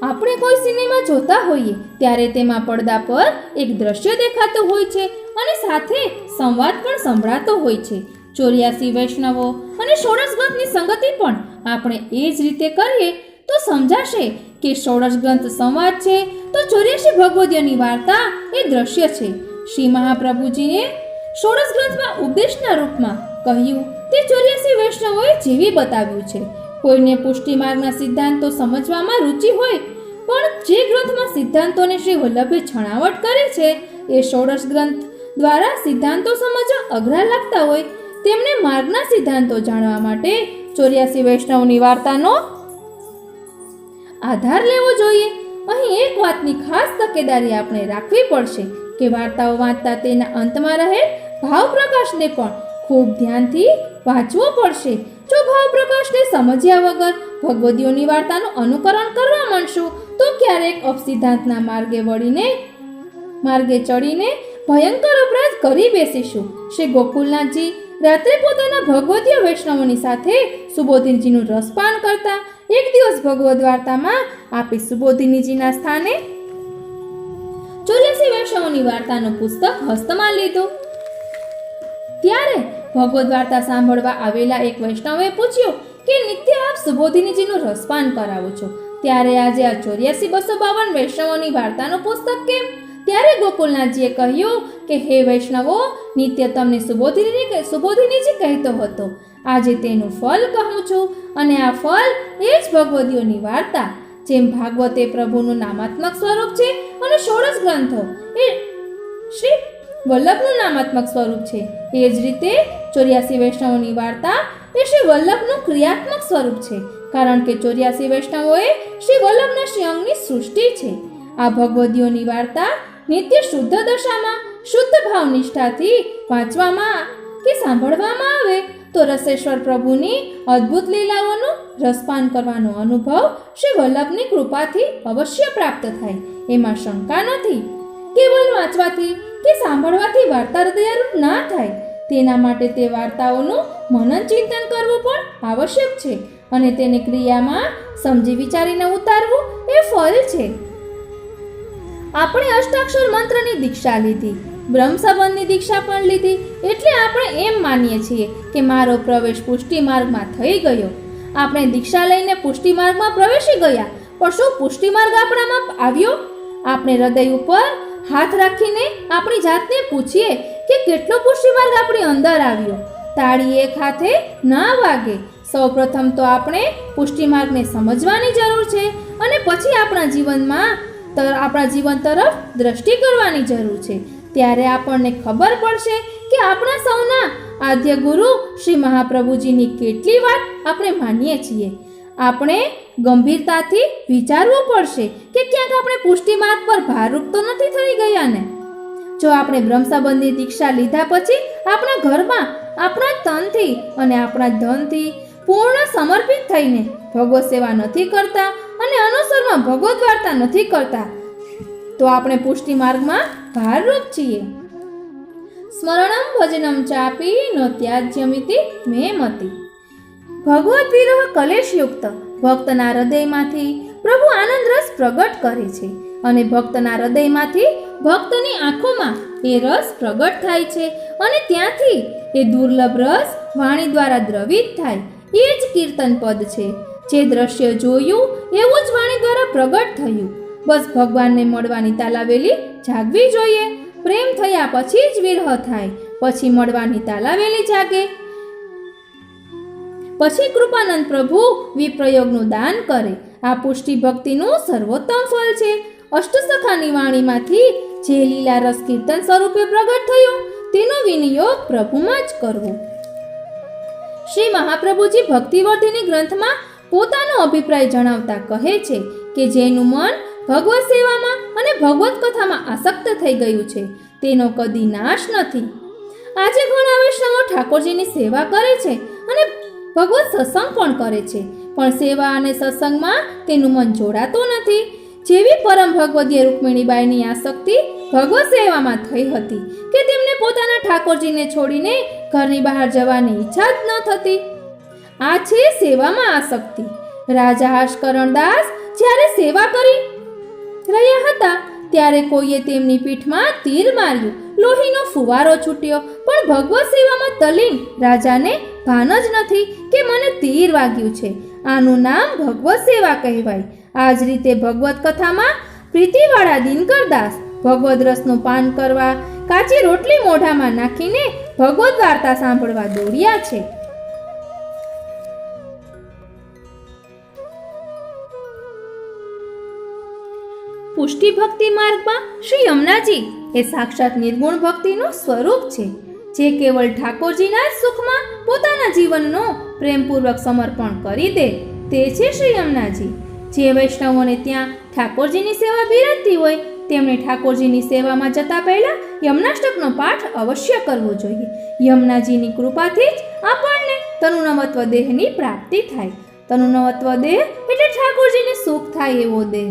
આપણે કોઈ સિનેમા જોતા હોઈએ ત્યારે તેમાં પડદા પર એક દ્રશ્ય દેખાતું હોય છે અને સાથે સંવાદ પણ સંભળાતો હોય છે. 84 વૈષ્ણવો અને 16 ગ્રંથની સંગતિ પણ આપણે એ જ રીતે કરીએ તો સમજાશે કે 16 ગ્રંથ સંવાદ છે તો 84 ભગવદીઓની વાર્તા એ દ્રશ્ય છે. શ્રી મહાપ્રભુજીએ 16 ગ્રંથમાં ઉપદેશના રૂપમાં કહ્યું તે 84 વૈષ્ણવોએ જીવી બતાવ્યું છે. કોઈને પુષ્ટિ માર્ગના સિદ્ધાંતો સમજવામાં રુચિ હોય પણ જે ગ્રંથમાં સિદ્ધાંતોને શ્રી વલ્લભે છણાવટ કરી છે એ 16 ગ્રંથ દ્વારા સિદ્ધાંતો સમજવા અઘરા લાગતા હોય તેમને માર્ગના સિદ્ધાંતો જાણવા માટે 84 વૈષ્ણવની વાર્તાનો આધાર લેવો જોઈએ. અહીં એક વાતની ખાસ તકેદારી આપણે રાખવી પડશે કે વાર્તાઓ વાંચતા તેના અંતમાં રહે ભાવ પ્રકાશને પણ ખૂબ ધ્યાનથી વાંચવો પડશે. જો ભાવ પ્રકાશને સમજ્યા વગર ભગવદીઓની વાર્તાનું અનુકરણ કરવા માંડશું તો ક્યારેક અપસિદ્ધાંતના માર્ગે ચડીને ભયંકર અપરાધ કરી બેસીશું. શ્રી ગોકુલનાથજી રાત્રે પોતાના ભગવદીય વૈષ્ણવોની સાથે સુબોધિનીજીનું રસપાન કરતા એક દિવસ ભગવદ વાર્તામાં આપી સુબોધિનીજીના સ્થાને 84 વૈષ્ણવોની વાર્તાનું પુસ્તક હસ્તમાં લીધું. ત્યારે ભગવદ વાર્તા સાંભળવા આવેલા એક વૈષ્ણવે પૂછ્યું કે નિત્ય આપ સુબોધિનીજીનું રસપાન કરાવો છો, ત્યારે આજે આ 84,252 વૈષ્ણવોની વાર્તાનું પુસ્તક કેમ? ત્યારે ગોકુલનાથજીએ કહ્યું કે હે વૈષ્ણવો, નિત્ય તમને સુબોધિનીજી કહેતો હતો, આજે તેનું ફળ કહું છું અને આ ફળ એ જ ભગવદીઓની વાર્તા. જેમ ભાગવત એ પ્રભુનું નામાત્મક સ્વરૂપ છે અને 16 ગ્રંથો એ શ્રી વલ્લભનું નામાત્મક સ્વરૂપ છે, એ જ રીતે 84 વૈષ્ણવોની વાર્તા એ શ્રી વલ્લભનું ક્રિયાત્મક સ્વરૂપ છે, કારણ કે 84 વૈષ્ણવોએ શ્રી વલ્લભના શ્રી અંગની સૃષ્ટિ છે. આ ભગવદીઓની વાર્તા નિત્ય શુદ્ધ દશામાં શુદ્ધ ભાવ નિષ્ઠાથી વાંચવામાં કે સાંભળવામાં આવે તો રસેશ્વર પ્રભુની અદ્ભુત લીલાઓનું રસપાન કરવાનો અનુભવ શ્રી વલ્લભની કૃપાથી અવશ્ય પ્રાપ્ત થાય, એમાં શંકા નથી. કેવલ વાંચવાથી કે સાંભળવાથી વાર્તા હૃદયરૂપ ના થાય, તેના માટે તે વાર્તાઓનું મનન ચિંતન કરવું પણ આવશ્યક છે અને તેને ક્રિયામાં સમજી વિચારીને ઉતારવું એ ફળ છે. આપણે અષ્ટાક્ષર મંત્રની દીક્ષા લીધી, બ્રહ્મ સંબંધની દીક્ષા પણ લીધી, એટલે આપણે એમ માનીએ છીએ કે મારો પ્રવેશ પુષ્ટિ માર્ગમાં થઈ ગયો. આપણે દીક્ષા લઈને પુષ્ટિ માર્ગમાં પ્રવેશી ગયા, પણ શું પુષ્ટિ માર્ગ આપણામાં આવ્યો? આપણે હૃદય ઉપર હાથ રાખીને આપણી જાતને પૂછીએ કે કેટલો પુષ્ટિ માર્ગ આપણી અંદર આવ્યો. તાળી એક હાથે ના વાગે. સૌપ્રથમ તો આપણે પુષ્ટિ માર્ગને સમજવાની જરૂર છે અને પછી આપણા જીવન તરફ દ્રષ્ટિ કરવાની જરૂર છે. ત્યારે આપણને ખબર પડશે કે આપણા સૌના આદ્ય ગુરુ શ્રી મહાપ્રભુજીની કેટલી વાત આપણે માનીએ છીએ. આપણે ગંભીરતાથી વિચારવું પડશે કે ક્યાંક આપણે પુષ્ટિ માર્ગ પર ભારરૂપ તો નથી થઈ ગયા ને? જો આપણે બ્રહ્મ સંબંધી દીક્ષા લીધા પછી આપણા ઘરમાં આપણા તનથી અને આપણા ધનથી પૂર્ણ સમર્પિત થઈને ભગવત સેવા નથી કરતા અને અનુસરમાં ભગવત વાર્તા નથી કરતા તો આપણે પુષ્ટિ માર્ગમાં ભારરૂપ છીએ. સ્મરણમ ભજનમ ચાપી નો ત્યાજ્યમિતિ મે મતિ. ભગવત વિરહ કલેશયુક્ત ભક્તના હૃદયમાંથી પ્રભુ આનંદ રસ પ્રગટ કરે છે અને ભક્તના હૃદયમાંથી ભક્તની આંખોમાં એ રસ પ્રગટ થાય છે અને ત્યાંથી એ દુર્લભ રસ વાણી દ્વારા દ્રવિત થાય. એ જ કીર્તન પદ છે. જે દ્રશ્ય જોયું એવું જ વાણી દ્વારા પ્રગટ થયું. બસ ભગવાનને મળવાની તાલાવેલી જાગવી જોઈએ. પ્રેમ થયા પછી જ વિરહ થાય, પછી મળવાની તાલાવેલી જાગે. પછી કૃપાનંદ પ્રભુ વિપ્રયોગનું દાન કરે. આ પુષ્ટિ ભક્તિનું સર્વોત્તમ ફળ છે. અષ્ટસખાની વાણીમાંથી જે લીલા રસ કીર્તન સ્વરૂપે પ્રગટ થયું તેનો વિનિયોગ પ્રભુમાં જ કરવો. શ્રી મહાપ્રભુજી ભક્તિવર્ધિની ગ્રંથમાં પોતાનો અભિપ્રાય જણાવતા કહે છે કે જેનું મન ભગવત સેવામાં અને ભગવત કથામાં આસક્ત થઈ ગયું છે તેનો કદી નાશ નથી. આજે ઘણા વૈષ્ણવો ઠાકોરજીની સેવા કરે છે અને ભગવત સત્સંગ પણ કરે છે, પણ સેવા અને સત્સંગમાં તેનું મન જોડાતું નથી. જેવી પરમ ભગવદીય રૂકમિણીબાઈની આસક્તિ ભગવત સેવામાં થઈ હતી કે તેમને પોતાના ઠાકોરજીને છોડીને ઘરની બહાર જવાની ઈચ્છા જ ન થતી. આ છે સેવામાં આસક્તિ. રાજા હર્ષકરણદાસ જ્યારે સેવા કરી રહ્યા હતા ત્યારે કોઈએ તેમની પીઠમાં તીર માર્યું, લોહીનો ફુવારો છૂટ્યો, પણ ભગવત સેવામાં તલ્લીન રાજાને ભાન જ નથી કે મને તીર વાગ્યું છે. આનું નામ ભગવત સેવા કહેવાય. આ જ રીતે ભગવત કથામાં પ્રીતિવાળા દિનકરદાસ ભગવદ રસનું પાન કરવા કાચી રોટલી મોઢામાં નાખીને ભગવદ વાર્તા સાંભળવા દોડ્યા છે. પુષ્ટિ ભક્તિ માર્ગમાં શ્રી યમુનાજી એ સાક્ષાત નિર્ગુણ ભક્તિનું સ્વરૂપ છે, જે કેવળ ઠાકોરજીના જ સુખમાં પોતાના જીવનનો પ્રેમપૂર્વક સમર્પણ કરી દે તે છે શ્રી યમુનાજી. જે વૈષ્ણવોને ત્યાં ઠાકોરજીની સેવા બિરાજતી હોય તેમણે ઠાકોરજીની સેવામાં જતા પહેલા યમુનાષ્ટકનો પાઠ અવશ્ય કરવો જોઈએ. યમુનાજીની કૃપાથી જ આપણને તનુનવત્વ દેહની પ્રાપ્તિ થાય. તનુનવત્વ દેહ એટલે ઠાકોરજીને સુખ થાય એવો દેહ.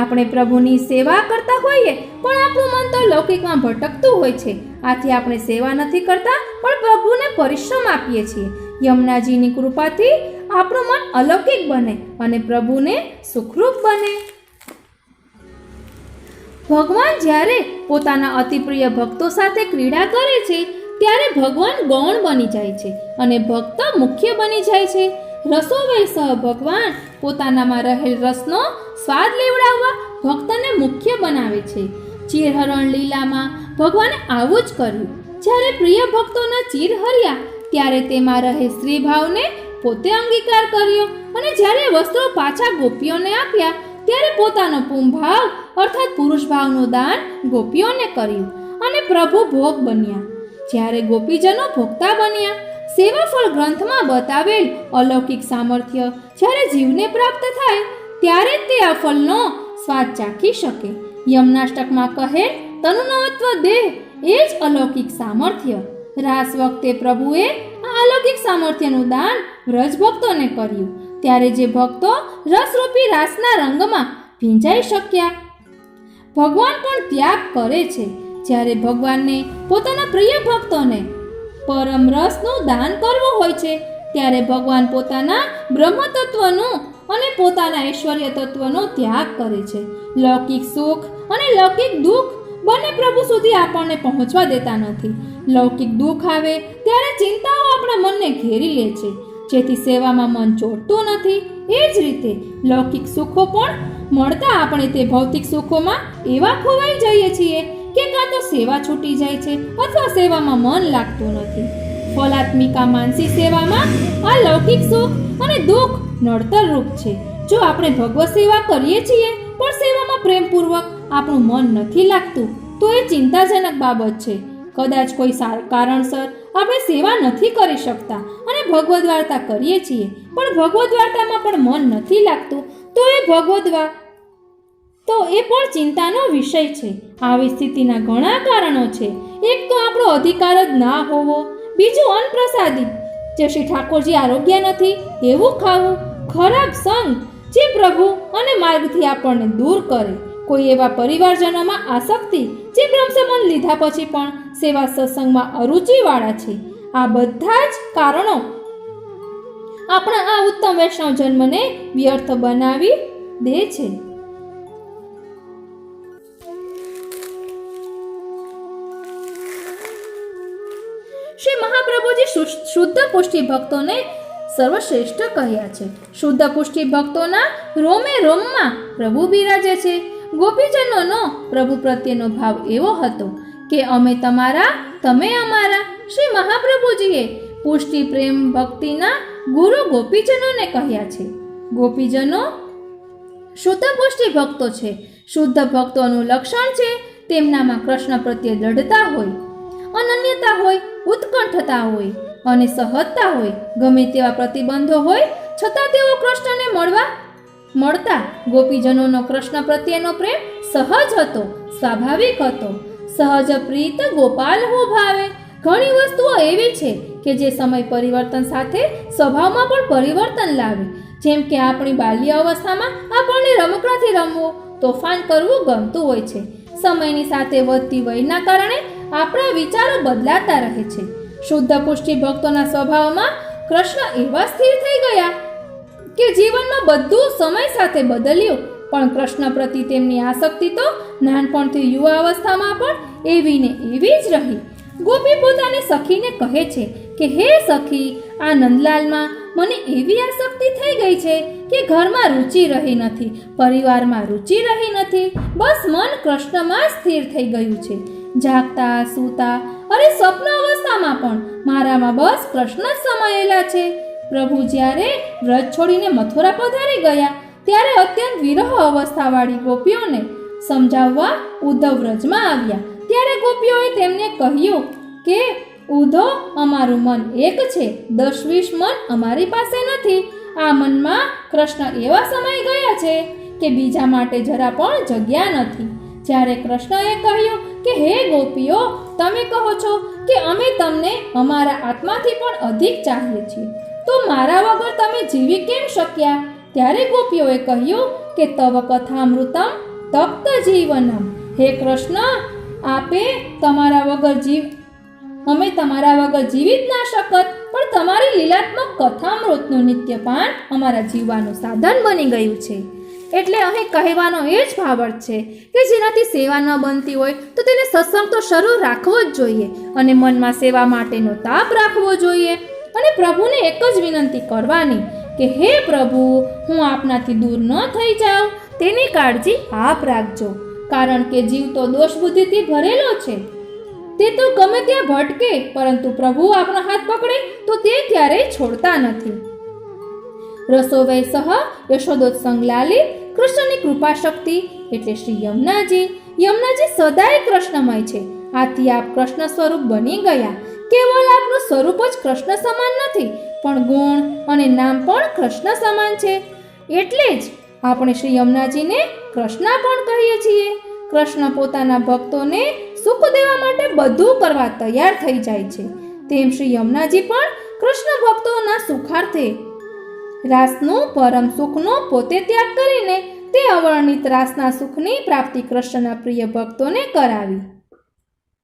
આપણે પ્રભુની સેવા કરતા હોઈએ પણ આપણું મન તો લૌકિકમાં ભટકતું હોય છે. આથી આપણે સેવા નથી કરતા પણ પ્રભુને પરિશ્રમ આપીએ છીએ. યમુનાજીની કૃપાથી આપણું મન અલૌકિક બને અને પ્રભુને સુખરૂપ બને. ભગવાન જ્યારે પોતાના અતિપ્રિય ભક્તો સાથે ક્રીડા કરે છે ત્યારે ભગવાન ગૌણ બની જાય છે અને ભક્ત મુખ્ય બની જાય છે. રસો વૈસહ ભગવાન પોતાનામાં રહેલ રસનો સ્વાદ લેવડાવવા ભક્તને મુખ્ય બનાવે છે. ચીરહરણ લીલામાં ભગવાને આવું જ કર્યું. જ્યારે પ્રિય ભક્તોના ચીર હર્યા ત્યારે તેમાં રહે સ્ત્રી ભાવને પોતે અંગીકાર કર્યો અને જ્યારે વસ્ત્રો પાછા ગોપીઓને આપ્યા ત્યારે પોતાનો પુંભાવ અર્થાત પુરુષ ભાવનું દાન ગોપીઓને કર્યું અને પ્રભુ ભોગ બન્યા. જ્યારે ગોપીજનો ભોગતા બન્યા સેવાફળ ગ્રંથમાં બતાવેલ અલૌકિક સામર્થ્ય જ્યારે જીવને પ્રાપ્ત થાય ત્યારે તે આ ફળનો સ્વાદ ચાખી શકે. યમુનાષ્ટકમાં કહે તનુનવત્વ દેહ એ જ અલૌકિક સામર્થ્ય. રાસ વખતે પ્રભુએ આ અલૌકિક સામર્થ્યનું દાન વ્રજ ભક્તોને કર્યું. ત્યારે જે ભક્તો રસરૂપી રાસના રંગમાં ભીંજાઈ શક્યા. ભગવાન પણ ત્યાગ કરે છે. જ્યારે ભગવાનને પોતાના પ્રિય ભક્તોને પરમ રસનું દાન કરવું હોય છે ત્યારે ભગવાન પોતાના બ્રહ્મ તત્વનું અને પોતાના ઐશ્વર્ય તત્વનો ત્યાગ કરે છે. લૌકિક સુખ અને લૌકિક દુઃખ બંને પ્રભુ સુધી આપણને પહોંચવા દેતા નથી. લૌકિક દુઃખ આવે ત્યારે ચિંતાઓ આપણા મનને ઘેરી લે છે, જેથી સેવામાં મન ચોંટતું નથી. એ જ રીતે લૌકિક સુખો પણ મળતા આપણે તે ભૌતિક સુખોમાં એવા ખોવાઈ જઈએ છીએ કે કાં તો સેવા છૂટી જાય છે અથવા સેવામાં મન લાગતું નથી. ફલાત્મિકા માનસી સેવામાં આ લૌકિક સુખ અને દુઃખ નડતર રૂપ છે. જો આપણે ભગવત સેવા કરીએ છીએ પણ સેવામાં પ્રેમપૂર્વક આપણું મન નથી લાગતું તો એ ચિંતાજનક બાબત છે. કદાચ કોઈ કારણસર આપણે સેવા નથી કરી શકતા અને ભગવદ વાર્તા કરીએ છીએ પણ ભગવદ વાર્તામાં પણ મન નથી લાગતું તો એ પણ ચિંતાનો વિષય છે. આવી સ્થિતિના ઘણા કારણો છે. એક તો આપણો અધિકાર જ ના હોવો, બીજું અન્નપ્રસાદી જે શ્રી ઠાકોરજી આરોગ્ય નથી એવું ખાવું, ખરાબ સંગ જે પ્રભુ અને માર્ગથી આપણને દૂર કરે, કોઈ એવા પરિવારજનોમાં આસક્તિ જે બ્રહ્મસંબંધ લીધા પછી પણ સેવા સત્સંગમાં અરુચિવાળા છે. આ બધા જ કારણો આપણા આ ઉત્તમ વૈષ્ણવ જન્મને વ્યર્થ બનાવી દે છે. શ્રી મહાપ્રભુજી શુદ્ધ પુષ્ટિ ભક્તોને સર્વશ્રેષ્ઠ કહ્યા છે. શુદ્ધ પુષ્ટિ ભક્તોના રોમે રોમમાં પ્રભુ બિરાજે છે. ગોપીજનોનો પ્રભુ પ્રત્યેનો ભાવ એવો હતો કે અમે તમારા તમે અમારા. શ્રી મહાપ્રભુજીએ પુષ્ટિ પ્રેમ ભક્તિના ગુરુ ગોપીજનોને કહ્યા છે. ગોપીજનો શુદ્ધપુષ્ટિ ભક્તો છે. શુદ્ધ ભક્તોનું લક્ષણ છે તેમનામાં કૃષ્ણ પ્રત્યે દ્રઢતા હોય, અનન્યતા હોય, ઉત્કંઠતા હોય અને સહજતા હોય. ગમે તેવા પ્રતિબંધો હોય છતાં તેઓ કૃષ્ણને મળતા. ગોપીજનોનો કૃષ્ણ પ્રત્યેનો પ્રેમ સહજ હતો, સ્વાભાવિક હતો. સહજ પ્રીત ગોપાલ હો ભાવે. ઘણી વસ્તુઓ એવી છે કે જે સમય પરિવર્તન સાથે સ્વભાવમાં પણ પરિવર્તન લાવે. જેમ કે આપણી બાલ્ય અવસ્થામાં આપણને રમકડાથી રમવું, તોફાન કરવું ગમતું હોય છે. સમયની સાથે વધતી વયના કારણે આપણા વિચારો બદલાતા રહે છે. શુદ્ધ પુષ્ટિ ભક્તોના સ્વભાવમાં કૃષ્ણ એવા સ્થિર થઈ ગયા કે જીવનમાં બધું સમય સાથે બદલ્યું, પણ કૃષ્ણ પ્રતિ તેમની આસક્તિ તો નાનપણથી યુવા અવસ્થામાં પણ એવી ને એવી જ રહી. ગોપી પોતાની સખીને કહે છે કે હે સખી, આ નંદલાલમાં મને એવી આસક્તિ થઈ ગઈ છે કે ઘરમાં રુચિ રહી નથી, પરિવારમાં રુચિ રહી નથી. બસ મન કૃષ્ણમાં સ્થિર થઈ ગયું છે. જાગતા, સૂતા અને સ્વપ્ન અવસ્થામાં પણ મારામાં બસ કૃષ્ણ જ સમાયેલા છે. પ્રભુ જ્યારે વ્રજ છોડીને મથુરા પધારી ગયા ત્યારે અત્યંત વિરહ અવસ્થાવાળી ગોપીઓને સમજાવવા ઉદ્ધવ વ્રજમાં આવ્યા. ત્યારે ગોપીઓએ તેમને કહ્યું કે ઉદ્ધવ, અમારું મન એક છે, 10-20 મન અમારી પાસે નથી. આ મનમાં કૃષ્ણ એવા સમય ગયા છે કે બીજા માટે જરા પણ જગ્યા નથી. જ્યારે કૃષ્ણએ કહ્યું કે હે ગોપીઓ, તમે કહો છો કે અમે તમને અમારા આત્માથી પણ અધિક ચાહીએ છીએ, તો મારા વગર તમે જીવી કેમ શક્યા? ત્યારે ગોપીઓએ કહ્યું કે તવ કથામૃતમ તપ્ત જીવનમ. હે કૃષ્ણ, અમે તમારા વગર જીવિત ના શકત, પણ તમારી લીલાત્મક કથામૃતનું નિત્યપાન અમારા જીવવાનું સાધન બની ગયું છે. એટલે અહીં કહેવાનો એ જ ભાવાર્થ છે કે જેનાથી સેવા ન બનતી હોય તો તેને સત્સંગ તો શરૂ રાખવો જ જોઈએ અને મનમાં સેવા માટેનો તાપ રાખવો જોઈએ અને પ્રભુને એક જ વિનંતી કરવાની કે હે પ્રભુ, હું આપનાથી દૂર ન થઈ જાઉં તેની કાળજી આપ રાખજો. કારણ કે જીવ તો દોષ બુદ્ધિથી ભરેલો છે. તે તો ગમે ત્યાં ભટકે, પરંતુ પ્રભુ આપણો હાથ પકડે તો તે ક્યારેય છોડતા નથી. રસોવૈ સહ યશોદોત્સંગ લાલિત કૃષ્ણની કૃપા શક્તિ એટલે શ્રી યમુનાજી. યમુનાજી સદાય કૃષ્ણમય છે. આથી આપ કૃષ્ણ સ્વરૂપ બની ગયા. કેવલ આપનું સ્વરૂપ જ કૃષ્ણ સમાન નથી, પણ ગુણ અને નામ પણ કૃષ્ણ સમાન છે. એટલે જ આપણે શ્રી યમુનાજીને કૃષ્ણા પણ કહીએ છીએ. કૃષ્ણ પોતાના ભક્તોને સુખ દેવા માટે બધું કરવા તૈયાર થઈ જાય છે. તેમ શ્રી યમુનાજી પણ કૃષ્ણ ભક્તોના સુખાર્થે રાસનું પરમ સુખનો પોતે ત્યાગ કરીને તે અવર્ણિત રાસના સુખની પ્રાપ્તિ કૃષ્ણના પ્રિય ભક્તોને કરાવી.